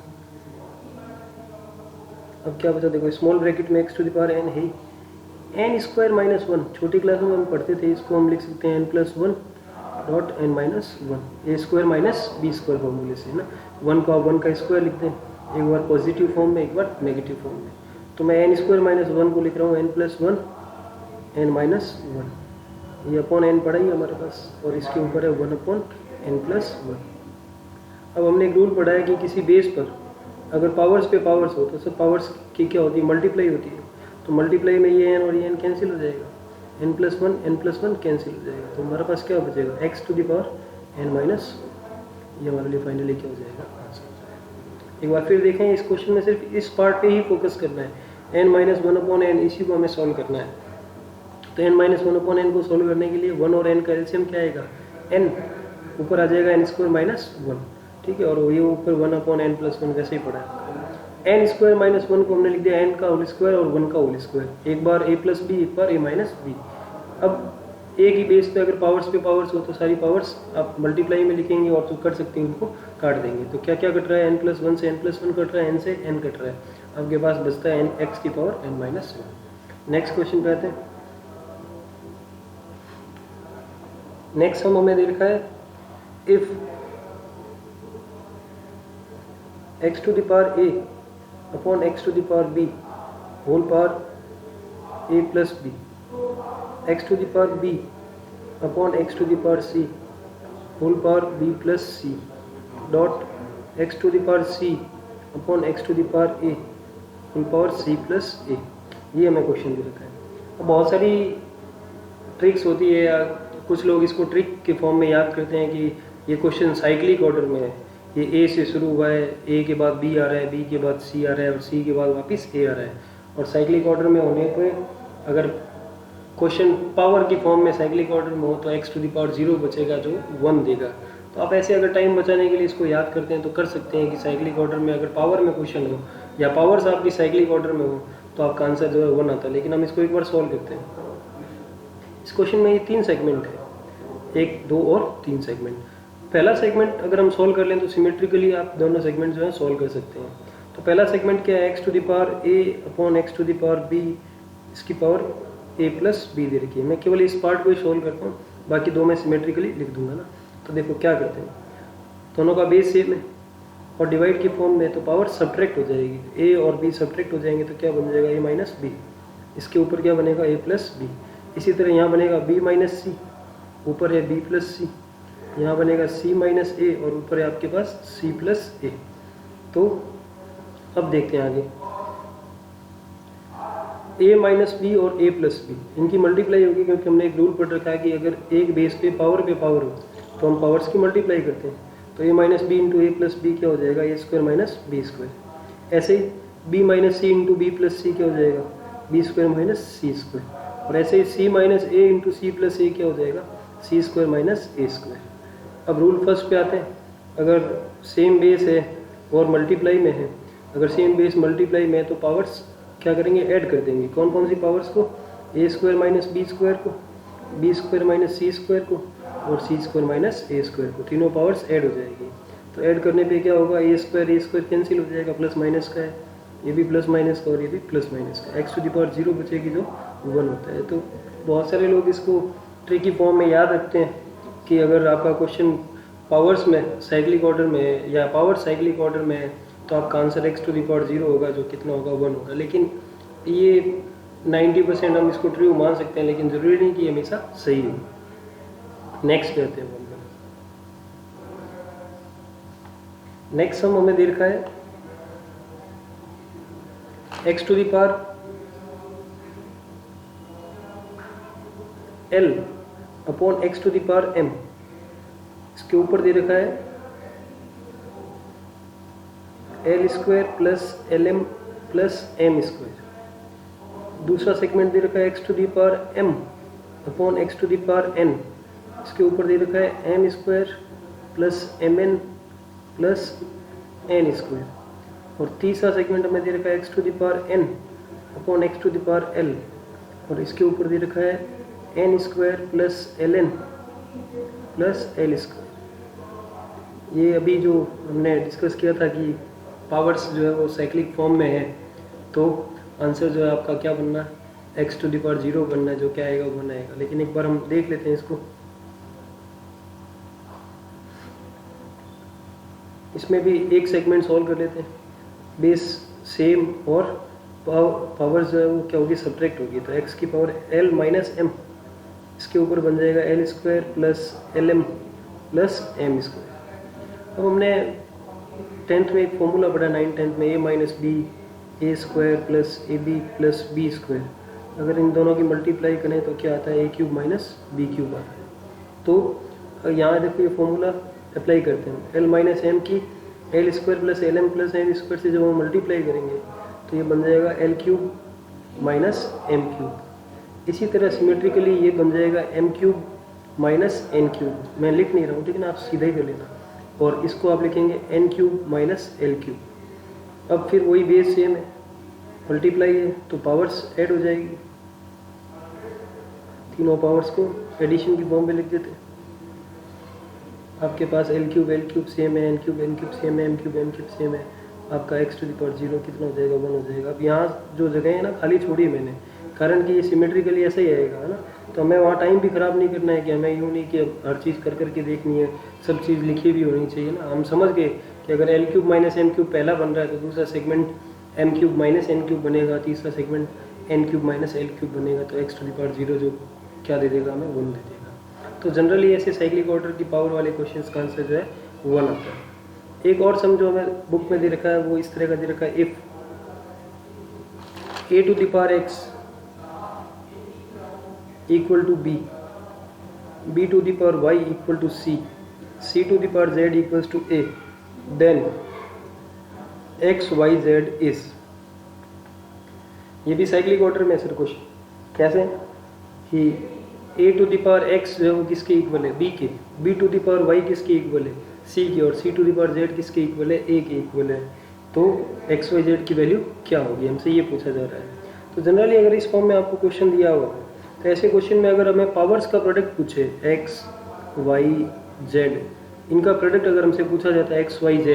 अब क्या बचा, देखो स्मॉल ब्रैकेट में x to the power n है, n स्क्वायर माइनस 1, छोटी क्लास में हम पढ़ते थे, इसको हम लिख सकते हैं n plus 1 dot n minus 1, ए स्क्वायर माइनस बी स्क्वायर फॉर्मूले से ना, 1 का स्क्वायर लिखते हैं, एक बार पॉजिटिव फॉर्म में एक बार नेगेटिव फॉर्म में। तो मैं n स्क्वायर माइनस 1 को लिख रहा हूँ n प्लस 1 n माइनस 1, ये अपॉन n पड़ा ही हमारे पास, और इसके ऊपर है 1/n प्लस 1। अब हमने एक रूल पढ़ा है कि किसी बेस पर अगर पावर्स पे पावर्स हो तो सब पावर्स की क्या होती है, मल्टीप्लाई होती है। तो मल्टीप्लाई में ये n और ये n कैंसिल हो जाएगा, n प्लस 1 कैंसिल हो जाएगा, तो हमारे पास क्या बचेगा x to the power n minus, ये हमारे लिए फाइनली क्या हो जाएगा, आंसर। एक बार फिर देखें, इस क्वेश्चन में सिर्फ इस पार्ट पे ही फोकस करना है, n माइनस 1/n, इसी को हमें सॉल्व करना है। तो n माइनस 1/n को सॉल्व करने के लिए 1 और n का एलसीएम क्या आएगा, n, ऊपर आ जाएगा n स्क्वायर माइनस 1, ठीक है, और ये ऊपर 1/n प्लस 1 वैसे ही पड़ा है। n स्क्वायर माइनस 1 को हमने लिख दिया n का होल स्क्वायर और 1 का होल स्क्वायर, एक बार a प्लस बी, एक बार a माइनस बी। अब एक ही बेस पे अगर पावर्स हो तो सारी पावर्स आप मल्टीप्लाई में लिखेंगे और तो कर सकते हैं उनको काट देंगे। तो क्या क्या कट रहा है, n+1 से n+1 कट रहा है, n से n कट रहा है, आपके पास बचता है x की पावर n-1। नेक्स्ट क्वेश्चन पे आते हैं। नेक्स्ट हम हमें दे रखा है if x to the power a upon x to the power b whole power a plus b, x to the power b upon x to the power c whole power b plus c dot x to the power c upon x to the power a whole power c plus a। ये हमें question दे रखा है। अब बहुत सारी tricks होती है, या कुछ लोग इसको ट्रिक के फॉर्म में याद करते हैं कि ये क्वेश्चन साइक्लिक ऑर्डर में है, ये ए से शुरू हुआ है, ए के बाद बी आ रहा है, बी के बाद सी आ रहा है और सी के बाद वापस ए आ रहा है। और साइक्लिक ऑर्डर में होने पे अगर क्वेश्चन पावर की फॉर्म में साइक्लिक ऑर्डर में हो तो x टू द पावर 0 बचेगा जो 1 देगा। तो आप ऐसे अगर टाइम बचाने के लिए इसको याद करते हैं तो कर सकते हैं कि साइक्लिक ऑर्डर में अगर पावर में क्वेश्चन हो या पावर्स आपकी साइक्लिक ऑर्डर में हो तो आपका आंसर जो है 1 आता है। लेकिन हम इसको एक बार सॉल्व करते हैं। इस क्वेश्चन में ये 3 सेगमेंट है, 1, 2 और 3 सेगमेंट। पहला सेगमेंट अगर हम सॉल्व कर लें तो सिमेट्रिकली आप दोनों सेगमेंट जो है सॉल्व कर सकते हैं। तो पहला सेगमेंट क्या है, x to the power a upon x to the power b, इसकी पावर a प्लस b दे रखी है। मैं केवल इस पार्ट को ही सॉल्व करता हूँ, बाकी दो मैं सिमेट्रिकली लिख दूंगा ना। तो देखो क्या करते हैं, दोनों का बेस सेम है और डिवाइड की फॉर्म में तो पावर सब्ट्रैक्ट हो जाएगी, a और b सब्ट्रैक्ट हो जाएंगे तो क्या बन जाएगा a माइनस b, इसके ऊपर क्या बनेगा a प्लस b। इसी तरह यहाँ बनेगा b माइनस सी, ऊपर है b प्लस सी, यहाँ बनेगा c माइनस a और ऊपर है आपके पास c प्लस a। तो अब देखते हैं आगे, a माइनस बी और a प्लस बी इनकी मल्टीप्लाई होगी, क्योंकि हमने एक रूल पढ़ रखा है कि अगर एक बेस पे पावर हो तो हम पावर्स की मल्टीप्लाई करते हैं। तो a minus b into a plus b क्या हो जाएगा, a square minus b square. ऐसे ही b minus c into b plus c क्या हो जाएगा, b square minus c square. और ऐसे ही c minus a into c plus a क्या हो जाएगा, c square minus a square. अब रूल फर्स्ट पे आते हैं, अगर सेम बेस है और मल्टीप्लाई में है, अगर सेम बेस मल्टीप्लाई में है तो पावर्स क्या करेंगे, ऐड कर देंगे। कौन कौन सी पावर्स को, ए स्क्वायर माइनस बी स्क्वायर को, B square minus c square को और सी स्क्वायर माइनस ए स्क्वायर को, तीनों पावर्स ऐड हो जाएगी। तो ऐड करने पे क्या होगा, ए स्क्वायर कैंसिल हो जाएगा, प्लस माइनस का है, ये भी प्लस माइनस का और ये भी प्लस माइनस का, एक्स टू द पावर 0 बचेगी जो 1 होता है। तो बहुत सारे लोग इसको ट्रिकी फॉर्म में याद रखते हैं कि अगर आपका क्वेश्चन पावर्स में साइक्लिक ऑर्डर में है या पावर साइक्लिक ऑर्डर में है तो आपका answer x to the power 0 होगा, जो कितना होगा, 1 होगा। लेकिन ये 90% हम इसको ट्रू मान सकते हैं, लेकिन ज़रूरी नहीं कि हमेशा सही हो। नेक्स्ट पे आते हैं। नेक्स्ट हम हमें दे रखा है x to the power l upon x to the power m, इसके ऊपर दे रखा है l square plus l m plus m square. दूसरा सेगमेंट दे रखा है x to the power m upon x to the power n, इसके ऊपर दे रखा है n square plus m n plus n square. और तीसरा सेगमेंट हमें दे रखा है x to the power n upon x to the power l, और इसके ऊपर दे रखा है n square plus l n plus l square. ये अभी जो हमने डिस्कस किया था कि पावर्स जो है वो साइक्लिक फॉर्म में है, तो आंसर जो है आपका क्या बनना है, एक्स टू द पावर 0 बनना है, जो क्या आएगा वो आएगा। लेकिन एक बार हम देख लेते हैं इसको। इसमें भी एक सेगमेंट सॉल्व कर लेते हैं। बेस सेम और पावर जो है वो क्या होगी, सब्ट्रैक्ट होगी। तो एक्स की पावर एल माइनस एम, इसके ऊपर बन जाएगा l square plus l m plus m square. अब हमने 10th में एक फॉर्मूला पढ़ा, 9th में, a minus b a square plus a b plus b square. अगर इन दोनों की मल्टीप्लाई करें तो क्या आता है, ए क्यूब माइनस बी क्यूब आता है। तो यहाँ देखो ये फॉर्मूला अप्लाई करते हैं। एल माइनस एम की l square plus l m plus m square से जब हम मल्टीप्लाई करेंगे तो ये बन जाएगा l cube minus m cube. इसी तरह सिमेट्रिकली ये बन जाएगा m cube minus n cube. मैं लिख नहीं रहा हूँ, लेकिन आप सीधा ही कर लेना। और इसको आप लिखेंगे n cube minus l cube. अब फिर वही बेस सेम है, मल्टीप्लाई है तो पावर्स ऐड हो जाएगी, तीनों पावर्स को एडिशन की फॉर्म पे लिख देते हैं। आपके पास एल क्यूब सेम है, एन क्यूब सेम है, एम क्यूब सेम है, आपका x टू द पावर 0 कितना हो जाएगा, 1 हो जाएगा। अब यहाँ जो जगह है ना खाली छोड़ी है मैंने, कारण कि ये सिमेट्रिकली ऐसा ही आएगा, है ना। तो हमें वहाँ टाइम भी ख़राब नहीं करना है कि हमें यूँ नहीं कि हर चीज़ कर करके देखनी है, सब चीज़ लिखी भी होनी चाहिए ना। हम समझ गए कि अगर l cube minus m cube पहला बन रहा है तो दूसरा segment m cube minus n cube बनेगा, तीसरा segment n cube minus l cube बनेगा। तो x टू द पावर 0 जो क्या दे देगा हमें, 1 दे देगा। तो जनरली ऐसे साइक्लिक ऑर्डर की पावर वाले क्वेश्चन का आंसर जो है 1 आता है। एक और सम जो हमें बुक में दे रखा है वो इस तरह का दे रखा है, if a to the power x equal to b, b to the power y equal to c, c to the power z equals to a, then x y z is. ये भी साइक्लिक ऑर्डर में sir question कैसे कि a to the power x जो है वो किसके equal है, b के, b to the power y किसके इक्वल है, c की, और c to the power z किसके इक्वल है, a के इक्वल है। तो x y z की वैल्यू क्या होगी, हमसे ये पूछा जा रहा है। तो जनरली अगर इस फॉर्म में आपको क्वेश्चन दिया हुआ तो ऐसे क्वेश्चन में अगर हमें पावर्स का प्रोडक्ट पूछे x y z, इनका प्रोडक्ट अगर हमसे पूछा जाता है x y z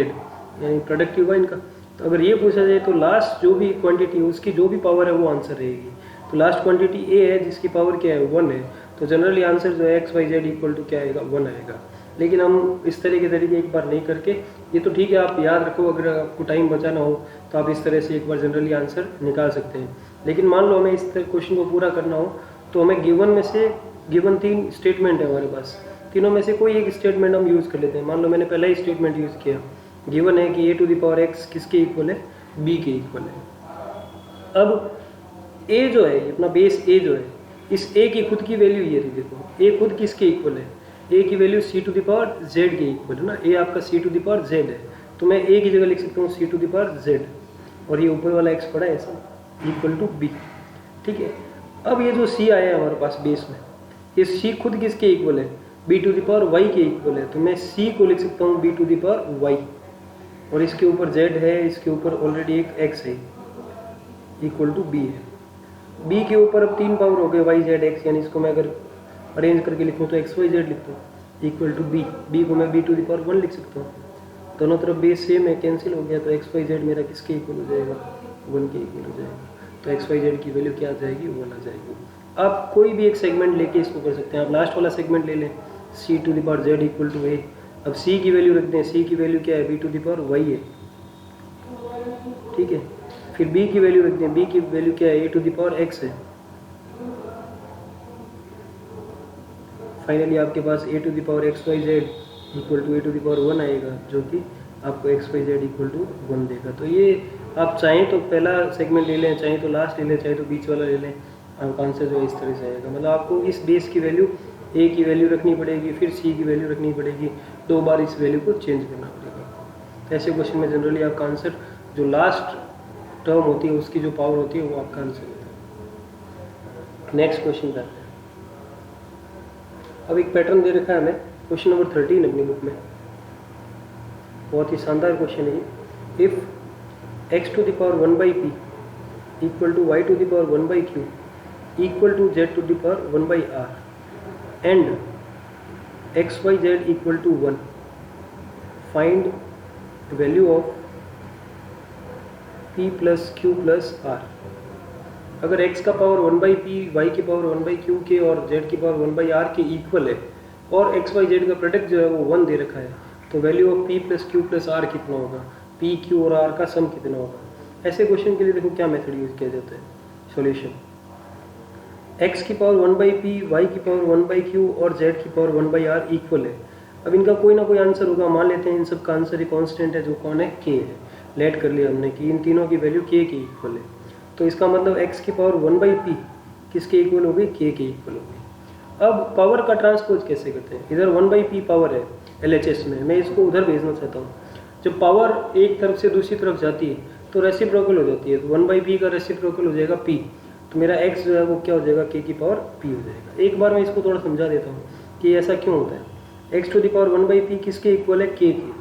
यानी प्रोडक्ट हुआ इनका, तो अगर ये पूछा जाए तो लास्ट जो भी क्वांटिटी है उसकी जो भी पावर है वो आंसर रहेगी। तो लास्ट क्वांटिटी a है जिसकी पावर क्या है, 1 है, तो जनरली आंसर जो है x y z equal to क्या आएगा, 1 आएगा। लेकिन हम इस तरह के तरीके एक बार नहीं करके, ये तो ठीक है आप याद रखो, अगर आपको टाइम बचाना हो तो आप इस तरह से एक बार जनरली आंसर निकाल सकते हैं। लेकिन मान लो हमें इस क्वेश्चन को पूरा करना हो तो हमें गिवन में से, गिवन 3 स्टेटमेंट है हमारे पास, तीनों में से कोई एक स्टेटमेंट हम यूज़ कर लेते हैं। मान लो मैंने पहला ही स्टेटमेंट यूज़ किया, गिवन है कि a to the power x किसके इक्वल है, b के इक्वल है। अब a जो है, अपना बेस a जो है, इस a की खुद की वैल्यू ये थी, देखो a खुद किसके इक्वल है, a की value c to the power z के इक्वल है ना, a आपका c to the power z है, तो मैं a की जगह लिख सकता हूँ c to the power z, और ये ऊपर वाला x पड़ा है ऐसा इक्वल टू b, ठीक है। अब ये जो c आया है हमारे पास बेस में, ये c खुद किसके इक्वल है, b to the power y के इक्वल है, तो मैं c को लिख सकता हूँ b to the power y, और इसके ऊपर z है, इसके ऊपर ऑलरेडी एक x है इक्वल टू b है। b के ऊपर अब 3 पावर हो गए y z x, यानी इसको मैं अगर अरेंज करके लिखूँ तो x y z लिखता हूँ इक्वल टू b, b को मैं b टू द पावर 1 लिख सकता हूँ। दोनों तरफ बेस सेम है, कैंसिल हो गया, तो x y z मेरा किसके इक्वल हो जाएगा, 1 के इक्वल हो जाएगा। तो x y z की वैल्यू क्या आ जाएगी, 1 आ जाएगी। आप कोई भी एक सेगमेंट लेके इसको कर सकते हैं। आप लास्ट वाला सेगमेंट ले लें, c to the power z equal to a, अब c की वैल्यू रख दें, c की वैल्यू क्या है, b to the power y है, ठीक है। फिर b की वैल्यू रख दें, b की वैल्यू क्या है, a to the power x है। फाइनली आपके पास a to the power x y z equal to a to the power 1 आएगा, जो कि आपको x y z equal to 1 देगा। तो ये आप चाहें तो पहला सेगमेंट ले लें, चाहें तो लास्ट ले लें, चाहे तो बीच वाला ले लें, आपका आंसर जो है इस तरह से आएगा। मतलब आपको इस बेस की वैल्यू a की वैल्यू रखनी पड़ेगी, फिर c की वैल्यू रखनी पड़ेगी, 2 बार इस वैल्यू को चेंज करना पड़ेगा। तो ऐसे क्वेश्चन में जनरली आपका आंसर जो लास्ट टर्म होती है उसकी जो पावर होती है वो आपका आंसर होता है। नेक्स्ट क्वेश्चन करते हैं। अब एक पैटर्न दे रखा है हमें, क्वेश्चन नंबर 13 अपनी बुक में, बहुत ही शानदार क्वेश्चन है। If x to the power 1 by p equal to y to the power 1 by q equal to z to the power 1 by r and x y z equal to 1, find value of p plus q plus r। अगर x का power 1 by p, y की power 1 by q के और z की power 1 by r के equal है, और x Y z का प्रोडक्ट जो है वो 1 दे रखा है, तो value of p plus q plus r कितना होगा, p q और r का सम कितना होगा। ऐसे क्वेश्चन के लिए देखो क्या मेथड यूज किया जाता है। सॉल्यूशन, x की पावर 1 बाई पी, y की पावर 1 बाई क्यू और z की पावर 1 बाई आर इक्वल है। अब इनका कोई ना कोई आंसर होगा, मान लेते हैं इन सब का आंसर एक कांस्टेंट है, जो कौन है, k है। लेट कर लिया हमने कि इन तीनों की वैल्यू k के इक्वल है, तो इसका मतलब x की पावर 1 बाई पी किसके इक्वल हो गई, k के इक्वल हो गई। अब पावर का ट्रांसपोज कैसे करते हैं, इधर 1 बाई पी पावर है LHS में, मैं इसको उधर भेजना चाहता हूँ। जब पावर एक तरफ से दूसरी तरफ जाती है तो रेसिप्रोकल हो जाती है, तो 1 बाई पी का रेसिप्रोकल हो जाएगा p, तो मेरा x जो है वो क्या हो जाएगा, k की पावर p हो जाएगा। एक बार मैं इसको थोड़ा समझा देता हूँ कि ऐसा क्यों होता है। x to the power 1 by p किसके इक्वल है, k के।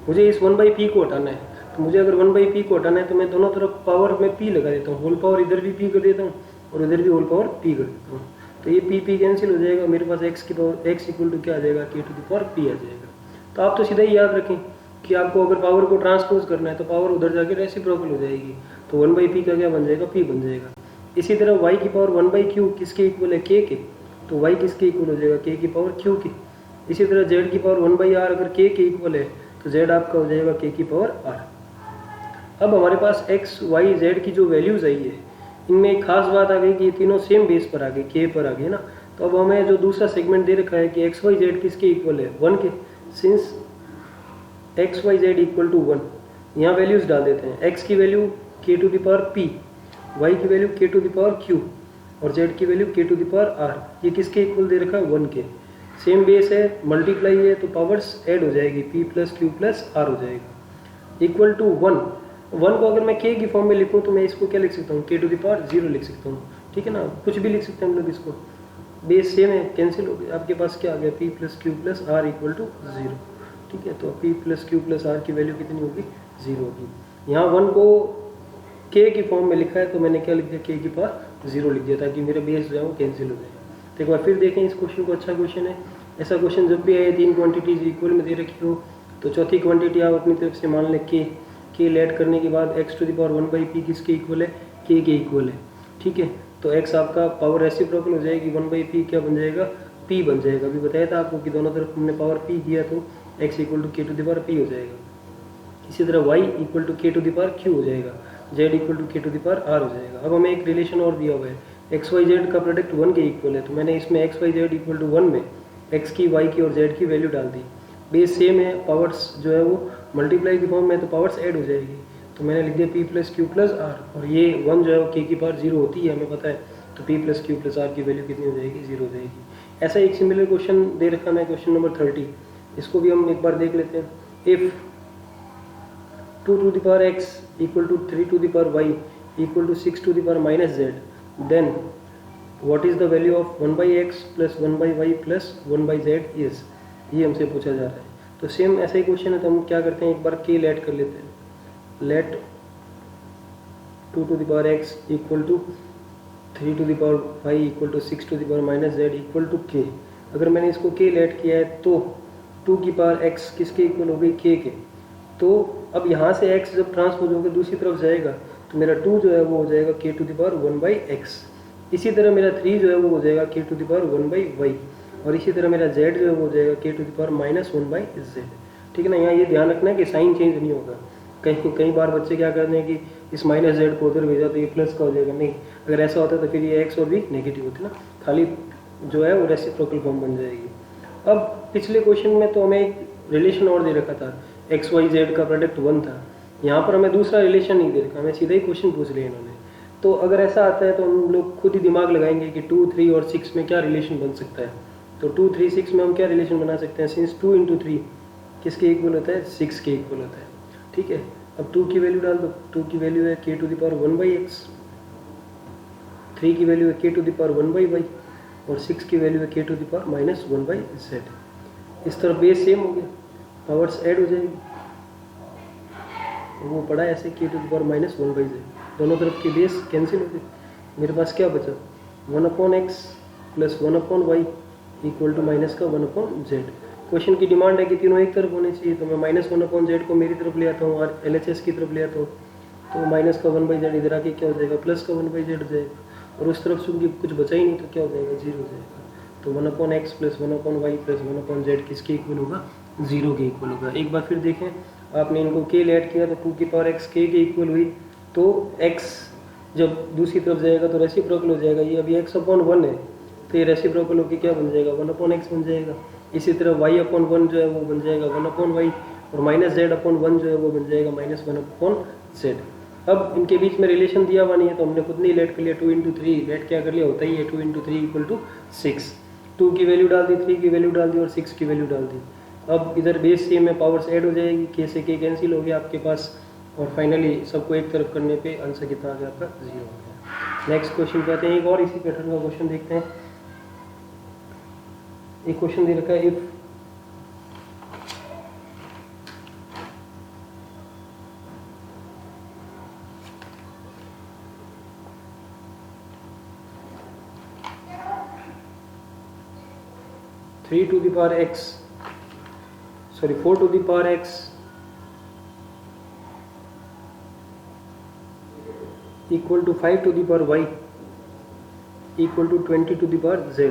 मुझे इस 1 बाई पी को हटाना है, तो मुझे अगर 1 बाई पी को हटाना है तो मैं दोनों तरफ पावर में p लगा देता हूँ, होल पावर इधर भी p कर देता हूँ और उधर भी होल पावर p कर देता हूँ। तो ये पी कैंसिल हो जाएगा, मेरे पास एक्स की पावर एक्स इक्वल टू क्या आ जाएगा, के टू द पावर पी आ जाएगा। तो आप तो सीधा ही याद रखें कि आपको अगर पावर को ट्रांसपोज करना है तो पावर उधर जाके रेसिप्रोकल हो जाएगी, तो 1/p का क्या बन जाएगा, p बन जाएगा। इसी तरह y की पावर 1/q किसके इक्वल है, k के, तो y किसके इक्वल हो जाएगा, k की पावर q के। इसी तरह z की पावर 1/r अगर k के इक्वल है तो z आपका हो जाएगा k की पावर r। अब हमारे पास x y z की जो वैल्यूज आई है इनमें एक खास बात आ गई कि ये तीनों सेम बेस पर आ गए, k पर आ गए ना। तो अब हमें जो दूसरा सेगमेंट दे रखा है कि एक्स वाई जेड किसके इक्वल है, 1 के, since x y z equal to 1, यहाँ वैल्यूज डाल देते हैं। x की value k to the power p, y की value k to the power q और z की value k to the power r। ये किसके इक्वल दे रखा है, 1 के। सेम बेस है, मल्टीप्लाई है तो पावर्स ऐड हो जाएगी, p plus q plus r हो जाएगा, इक्वल टू 1। 1 को अगर मैं k की फॉर्म में लिखूँ तो मैं इसको क्या लिख सकता हूँ, k टू द पावर 0 लिख सकता हूँ, ठीक है ना। कुछ भी लिख सकते हैं हम लोग इसको, बेस सेम है, कैंसिल हो गया, आपके पास क्या आ गया, p plus q plus r equal to 0, ठीक है। तो p plus q plus r की वैल्यू कितनी होगी, 0 होगी। यहाँ 1 को k की फॉर्म में लिखा है तो मैंने क्या लिख दिया, k की पावर 0 लिख दिया ताकि मेरा बेस जो है वो कैंसिल हो जाए। तो एक बार फिर देखें इस क्वेश्चन को, अच्छा क्वेश्चन है। ऐसा क्वेश्चन जब भी आए, 3 क्वान्टिटीज इक्वल में दे रखी हो तो चौथी क्वांटिटी आप अपनी तरफ से मान लें k लेट करने के बाद x to the power 1/p किसके इक्वल है, k के इक्वल है, ठीक है। तो x आपका पावर रेसिप्रोकल हो जाएगी, 1/p क्या बन जाएगा, p बन जाएगा। अभी बताया था आपको कि दोनों तरफ हमने पावर p दिया तो x equal to k to the power p हो जाएगा। इसी तरह y equal to k to the power q हो जाएगा, z equal to k to the power r हो जाएगा। अब हमें एक रिलेशन और दिया हुआ है, एक्स वाई जेड का प्रोडक्ट 1 के इक्वल है, तो मैंने इसमें x y z equal to 1 में x की, y की और z की वैल्यू डाल दी। बेस सेम है, पावर्स जो है वो मल्टीप्लाई की फॉर्म में तो पावर्स ऐड हो जाएगी, तो मैंने लिख दिया p plus q plus r, और ये 1 जो है वो k की पावर 0 होती है, हमें पता है, तो p plus q plus r की वैल्यू कितनी हो जाएगी, 0 हो जाएगी। ऐसा एक सिमिलर क्वेश्चन दे रखा है, क्वेश्चन नंबर 30, इसको भी हम एक बार देख लेते हैं। If 2 to the power x equal to 3 to the power y equal to 6 to the power minus z, then what is the value of 1 by x plus 1 by y plus 1 by z is, ये हमसे पूछा जा रहा है। तो same ऐसा ही question है, तो हम क्या करते हैं, एक बार k लेट कर लेते हैं। Let 2 to the power x equal to 3 to the power y equal to 6 to the power minus z equal to k। अगर मैंने इसको k लेट किया है तो 2 की पावर x किसके इक्वल हो गई, k के। तो अब यहाँ से x जब ट्रांसपोज होकर दूसरी तरफ जाएगा तो मेरा 2 जो है वो हो जाएगा k to the power 1 by x. इसी तरह मेरा 3 जो है वो हो जाएगा k to the power 1 by y, और इसी तरह मेरा z जो है वो हो जाएगा k to the power minus 1 by z, ठीक है ना। यहाँ ये ध्यान रखना है कि साइन चेंज नहीं होगा। कई बार बच्चे क्या करते हैं कि इस माइनस z को उधर भेजा तो ये प्लस का हो जाएगा, नहीं, अगर ऐसा होता तो फिर ये x और भी नेगेटिव होते ना, खाली जो है वो रेसिप्रोकल फॉर्म बन जाएगी। अब पिछले क्वेश्चन में तो हमें एक रिलेशन और दे रखा था, एक्स वाई जेड का प्रोडक्ट 1 था, यहाँ पर हमें दूसरा रिलेशन नहीं दे रखा, हमें सीधा ही क्वेश्चन पूछ लिया इन्होंने। तो अगर ऐसा आता है तो हम लोग खुद ही दिमाग लगाएंगे कि 2, 3 और 6 में क्या रिलेशन बन सकता है। तो 2, 3, 6 में हम क्या रिलेशन बना सकते हैं, सिंस 2 इंटू 3 किसके इक्वल होता है, 6 के इक्वल होता है, ठीक है। अब 2 की वैल्यू डाल दो, 2 की वैल्यू है k to the power 1 by x, 3 की वैल्यू है k to the power 1 by y, और 6 की वैल्यू है k to the power minus 1 by z. इस तरफ बेस सेम हो गया, पावर्स ऐड हो जाएगी, वो पड़ा ऐसे k to the power minus 1 by z, दोनों तरफ के बेस कैंसिल हो गए। मेरे पास क्या बचा, 1/x plus 1/y equal to minus का 1/z। क्वेश्चन की डिमांड है कि तीनों एक तरफ होने चाहिए, तो मैं माइनस 1/z को मेरी तरफ ले आता हूँ और LHS की तरफ ले आता हूँ, तो माइनस का 1/z इधर आके क्या हो जाएगा, प्लस का 1/z हो जाएगा, और उस तरफ से कुछ बचा ही नहीं तो क्या हो जाएगा, 0 हो जाएगा। तो 1/x plus 1/y plus 1/z किसके इक्वल होगा, 0 के इक्वल होगा। एक बार फिर देखें, आपने इनको k लेट किया तो 2 की पावर x k के इक्वल हुई, तो x जब दूसरी तरफ जाएगा तो रेसिप्रोकल हो जाएगा, ये अभी x/1 है तो ये रेसिप्रोकल होकर क्या बन जाएगा, 1/x बन जाएगा। इसी तरह y/1 जो है वो बन जाएगा 1/y, और माइनस z/1 जो है वो बन जाएगा माइनस 1/z। अब इनके बीच में रिलेशन दिया हुआ नहीं है तो हमने खुद नहीं लेट कर लिया, 2 इंटू 3 लेट क्या कर लिया, होता ही है 2 इंटू 3 इक्वल टू 6। 2 की वैल्यू डाल दी, 3 की वैल्यू डाल दी और 6 की वैल्यू डाल दी। अब इधर बेस सेम में पावर्स ऐड हो जाएगी, k से k कैंसिल हो गया आपके पास, और फाइनली सबको एक तरफ करने पे आंसर कितना आ गया आपका, 0 हो गया। नेक्स्ट क्वेश्चन पे आते हैं, एक और इसी पैटर्न का क्वेश्चन देखते हैं। एक क्वेश्चन दे रखा है, if 4 to the power x equal to 5 to the power y equal to 20 to the power z,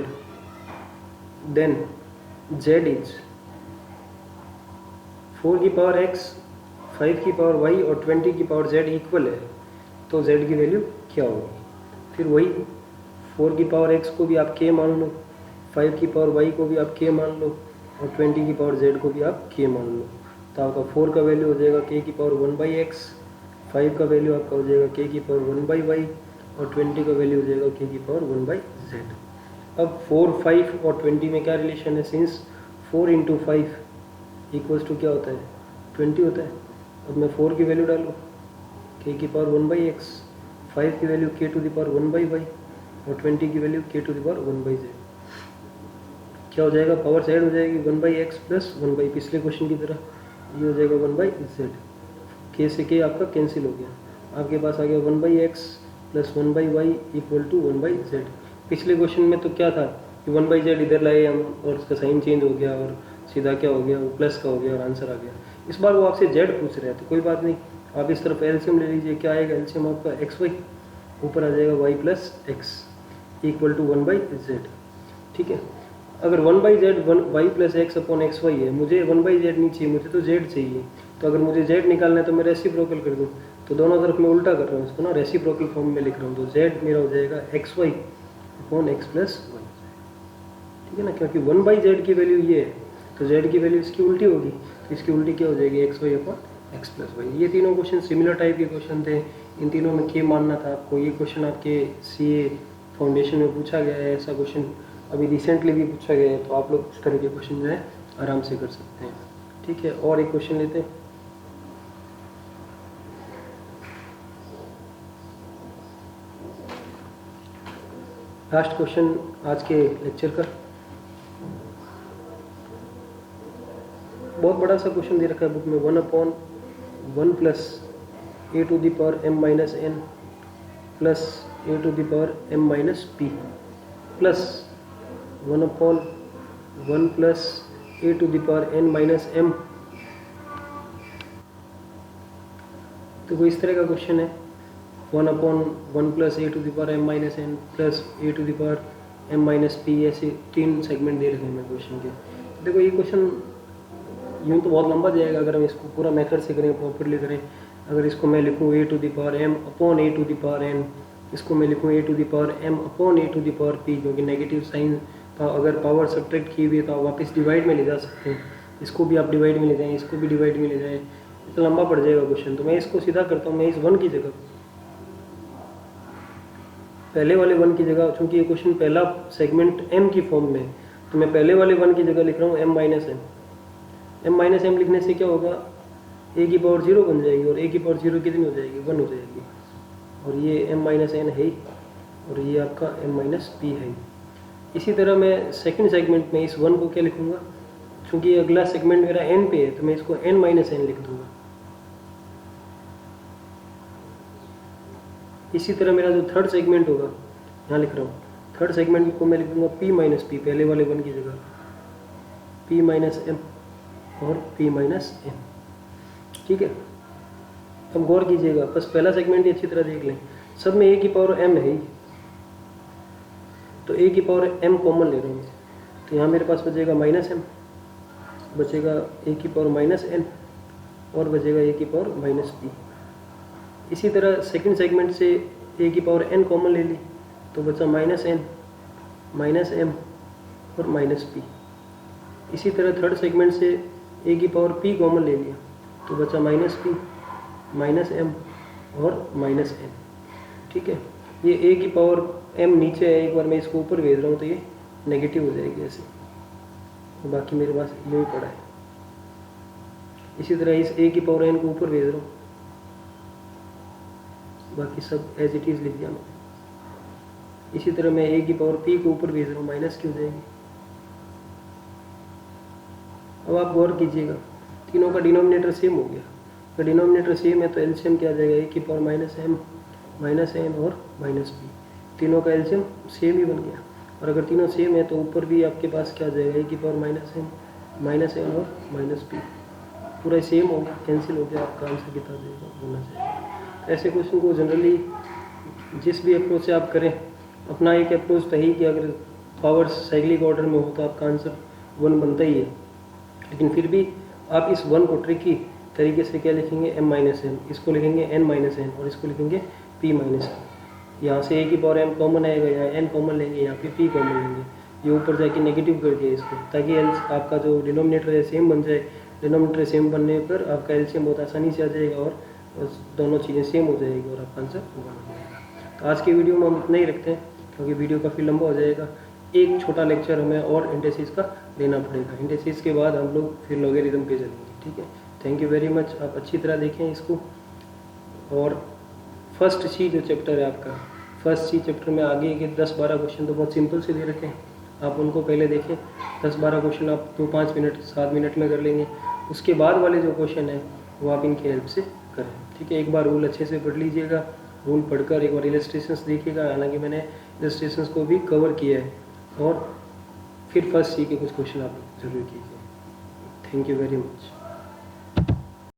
then z is 4 की पावर x, 5 की पावर y और 20 की पावर z इक्वल है, तो z की वैल्यू क्या होगी? फिर वही 4 की पावर x को भी आप k मान लो, 5 की पावर y को भी आप k मान लो और 20 की पावर z को भी आप k मान लो। तो आपका 4 का वैल्यू हो जाएगा k की पावर 1/x, 5 का वैल्यू आपका हो जाएगा k की पावर 1/y और 20 का वैल्यू हो जाएगा k की पावर 1/z। अब 4, 5 और 20 में क्या रिलेशन है? सिंस 4 × 5 इक्वल्स टू क्या होता है? 20 होता है। अब मैं 4 की वैल्यू डालूँ k की पावर 1/x, 5 की value k to the power 1/y और 20 की value k to the power 1/z। क्या हो जाएगा? पावर साइड हो जाएगी 1/x प्लस 1/, पिछले क्वेश्चन की तरह ये हो जाएगा 1/z। k से k आपका कैंसिल हो गया, आपके पास आ गया 1/x plus 1/y equal to 1/z। पिछले क्वेश्चन में तो क्या था कि 1/z इधर लाए हम और उसका साइन चेंज हो गया और सीधा क्या हो गया? वो प्लस का हो गया और आंसर आ गया। इस बार वो आपसे z पूछ रहे हैं, तो कोई बात नहीं, आप इस तरफ एलसीएम ले लीजिए। क्या आएगा? एलसीएम आपका xy, ऊपर आ जाएगा y plus x equal to 1/z। ठीक है, अगर 1/z y plus x upon xy है, मुझे 1/z नहीं चाहिए, मुझे तो z चाहिए। तो अगर मुझे z निकालना है तो मैं रेसिप्रोकल कर दूँ, तो दोनों तरफ मैं उल्टा कर रहा हूँ इसको ना, रेसिप्रोकल फॉर्म में लिख रहा हूँ। तो z मेरा हो जाएगा xy upon x plus y। ठीक है ना, क्योंकि 1/z की वैल्यू ये है तो z की वैल्यू इसकी उल्टी होगी, तो इसकी उल्टी क्या हो जाएगी? xy upon x plus y। ये तीनों क्वेश्चन सिमिलर टाइप के क्वेश्चन थे, इन तीनों में k मानना था आपको। ये क्वेश्चन आपके CA फाउंडेशन में पूछा गया है, ऐसा क्वेश्चन अभी रिसेंटली भी पूछा गया है, तो आप लोग इस तरह के क्वेश्चन जो है आराम से कर सकते हैं। ठीक है, और एक क्वेश्चन लेते हैं। लास्ट क्वेश्चन आज के लेक्चर का, बहुत बड़ा सा क्वेश्चन दे रखा है बुक में। 1/1 plus a to the power m minus n plus a to the power m minus p plus 1/1 plus a to the power n minus m। तो कोई इस तरह का क्वेश्चन है, 1/1 plus a to the power m minus n plus a to the power m minus p, ऐसे 3 segment दे रखे हैं question के। देखो ये क्वेश्चन यूँ तो बहुत लंबा जाएगा अगर हम इसको पूरा मेथड से करें, प्रॉपरली करें। अगर इसको मैं लिखूँ a to the power m upon a to the power n, इसको मैं लिखूँ a to the power m upon a to the power p, क्योंकि नेगेटिव साइन का अगर पावर सब्ट्रैक्ट की हुई है तो आप वापस डिवाइड में ले जा सकते हैं। इसको भी आप डिवाइड में ले जाएँ, इसको भी डिवाइड में ले जाएँ, इतना लंबा पड़ जाएगा क्वेश्चन। तो मैं इसको सीधा करता हूँ, मैं इस 1 की जगह, पहले वाले 1 की जगह, चूँकि ये क्वेश्चन पहला सेगमेंट m की फॉर्म में, तो मैं पहले वाले 1 की जगह लिख रहा हूँ m minus m। m minus m लिखने से क्या होगा? a की पावर 0 बन जाएगी, और a की पावर 0 कितनी हो जाएगी? 1 हो जाएगी। और ये m माइनस n है और ये आपका m माइनस p है। इसी तरह मैं सेकंड सेगमेंट में इस 1 को क्या लिखूंगा? चूँकि अगला सेगमेंट मेरा n पे है तो मैं इसको n माइनस n लिख दूंगा। इसी तरह मेरा जो थर्ड सेगमेंट होगा, यहाँ लिख रहा हूँ, थर्ड सेगमेंट को मैं लिखूंगा p माइनस p, पहले वाले 1 की जगह p माइनस m और p माइनस m। ठीक है, अब गौर कीजिएगा, बस पहला सेगमेंट ही अच्छी तरह देख लें। सब में a की पावर m है ही, तो a की पावर m कॉमन ले रहा हूँ, तो यहाँ मेरे पास बचेगा माइनस m, बचेगा a की पावर माइनस n और बचेगा a की पावर माइनस p। इसी तरह सेकंड सेगमेंट से a की पावर n कॉमन ले ली तो बचा माइनस n, माइनस m और माइनस p। इसी तरह थर्ड सेगमेंट से a की पावर p कॉमन ले लिया तो बचा माइनस p, माइनस m और माइनस n। ठीक है, ये a की पावर m नीचे है, एक बार मैं इसको ऊपर भेज रहा हूँ तो ये नेगेटिव हो जाएगी ऐसे, तो बाकी मेरे पास यूँ ही पड़ा है। इसी तरह इस a की पावर n को ऊपर भेज रहा हूँ, बाकी सब एज इट इज़ लिख दिया मैंने। इसी तरह मैं a की पावर p को ऊपर भेज रहा हूँ, माइनस की हो जाएगी। अब आप गौर कीजिएगा, तीनों का डिनोमिनेटर सेम हो गया। तो डिनोमिनेटर सेम है तो एलसीएम क्या आ जाएगा? a की पावर माइनस m और माइनस p, तीनों का एलसीएम सेम ही बन गया। और अगर तीनों सेम है तो ऊपर भी आपके पास क्या आ जाएगा, e की पावर माइनस एन और माइनस पी, पूरा सेम हो गया, कैंसिल हो गया, आपका आंसर कितना देगा होना चाहिए। ऐसे क्वेश्चन को जनरली जिस भी अप्रोच से आप करें, अपना एक अप्रोच तो है कि अगर पावर्स साइक्लिक ऑर्डर में हो तो आपका आंसर 1 बनता ही है, लेकिन फिर भी आप इस 1 को ट्रिकी तरीके से क्या लिखेंगे, m-n, इसको लिखेंगे n-n और इसको लिखेंगे p-n। यहाँ से a की पावर m कॉमन आएगा, यहाँ n कॉमन लेंगे, यहाँ पे p कॉमन लेंगे, ये ऊपर जाके नेगेटिव कर दिया इसको, ताकि आपका जो डिनोमिनेटर है सेम बन जाए। डिनोमिनेटर सेम बनने पर आपका एलसीएम बहुत आसानी से आ जाएगा और दोनों चीज़ें सेम हो जाएगी और आपका आंसर 1 हो जाएगा। तो आज की वीडियो में हम इतना ही रखते हैं, क्योंकि वीडियो काफ़ी लंबा हो जाएगा। एक छोटा लेक्चर हमें और इंडेसिस का लेना पड़ेगा, इंडेसिस के बाद हम लोग फिर लॉगरिथम पे चलेंगे। ठीक है, थैंक यू वेरी मच। आप अच्छी तरह देखें इसको। और फर्स्ट सी जो चैप्टर है आपका, फर्स्ट सी चैप्टर में आगे के 10-12 क्वेश्चन तो बहुत सिंपल से दे रखे हैं, आप उनको पहले देखें। 10-12 क्वेश्चन आप 2-5 मिनट 7 मिनट में कर लेंगे। उसके बाद वाले जो क्वेश्चन है वो आप इनकी हेल्प से करें। ठीक है, एक बार रूल अच्छे से पढ़ लीजिएगा, रूल पढ़कर एक बार इलस्ट्रेशंस देखिएगा, हालांकि मैंने इलस्ट्रेशंस को भी कवर किया है, और फिर फर्स्ट सी के कुछ क्वेश्चन आप जरूर कीजिए। Thank you very much.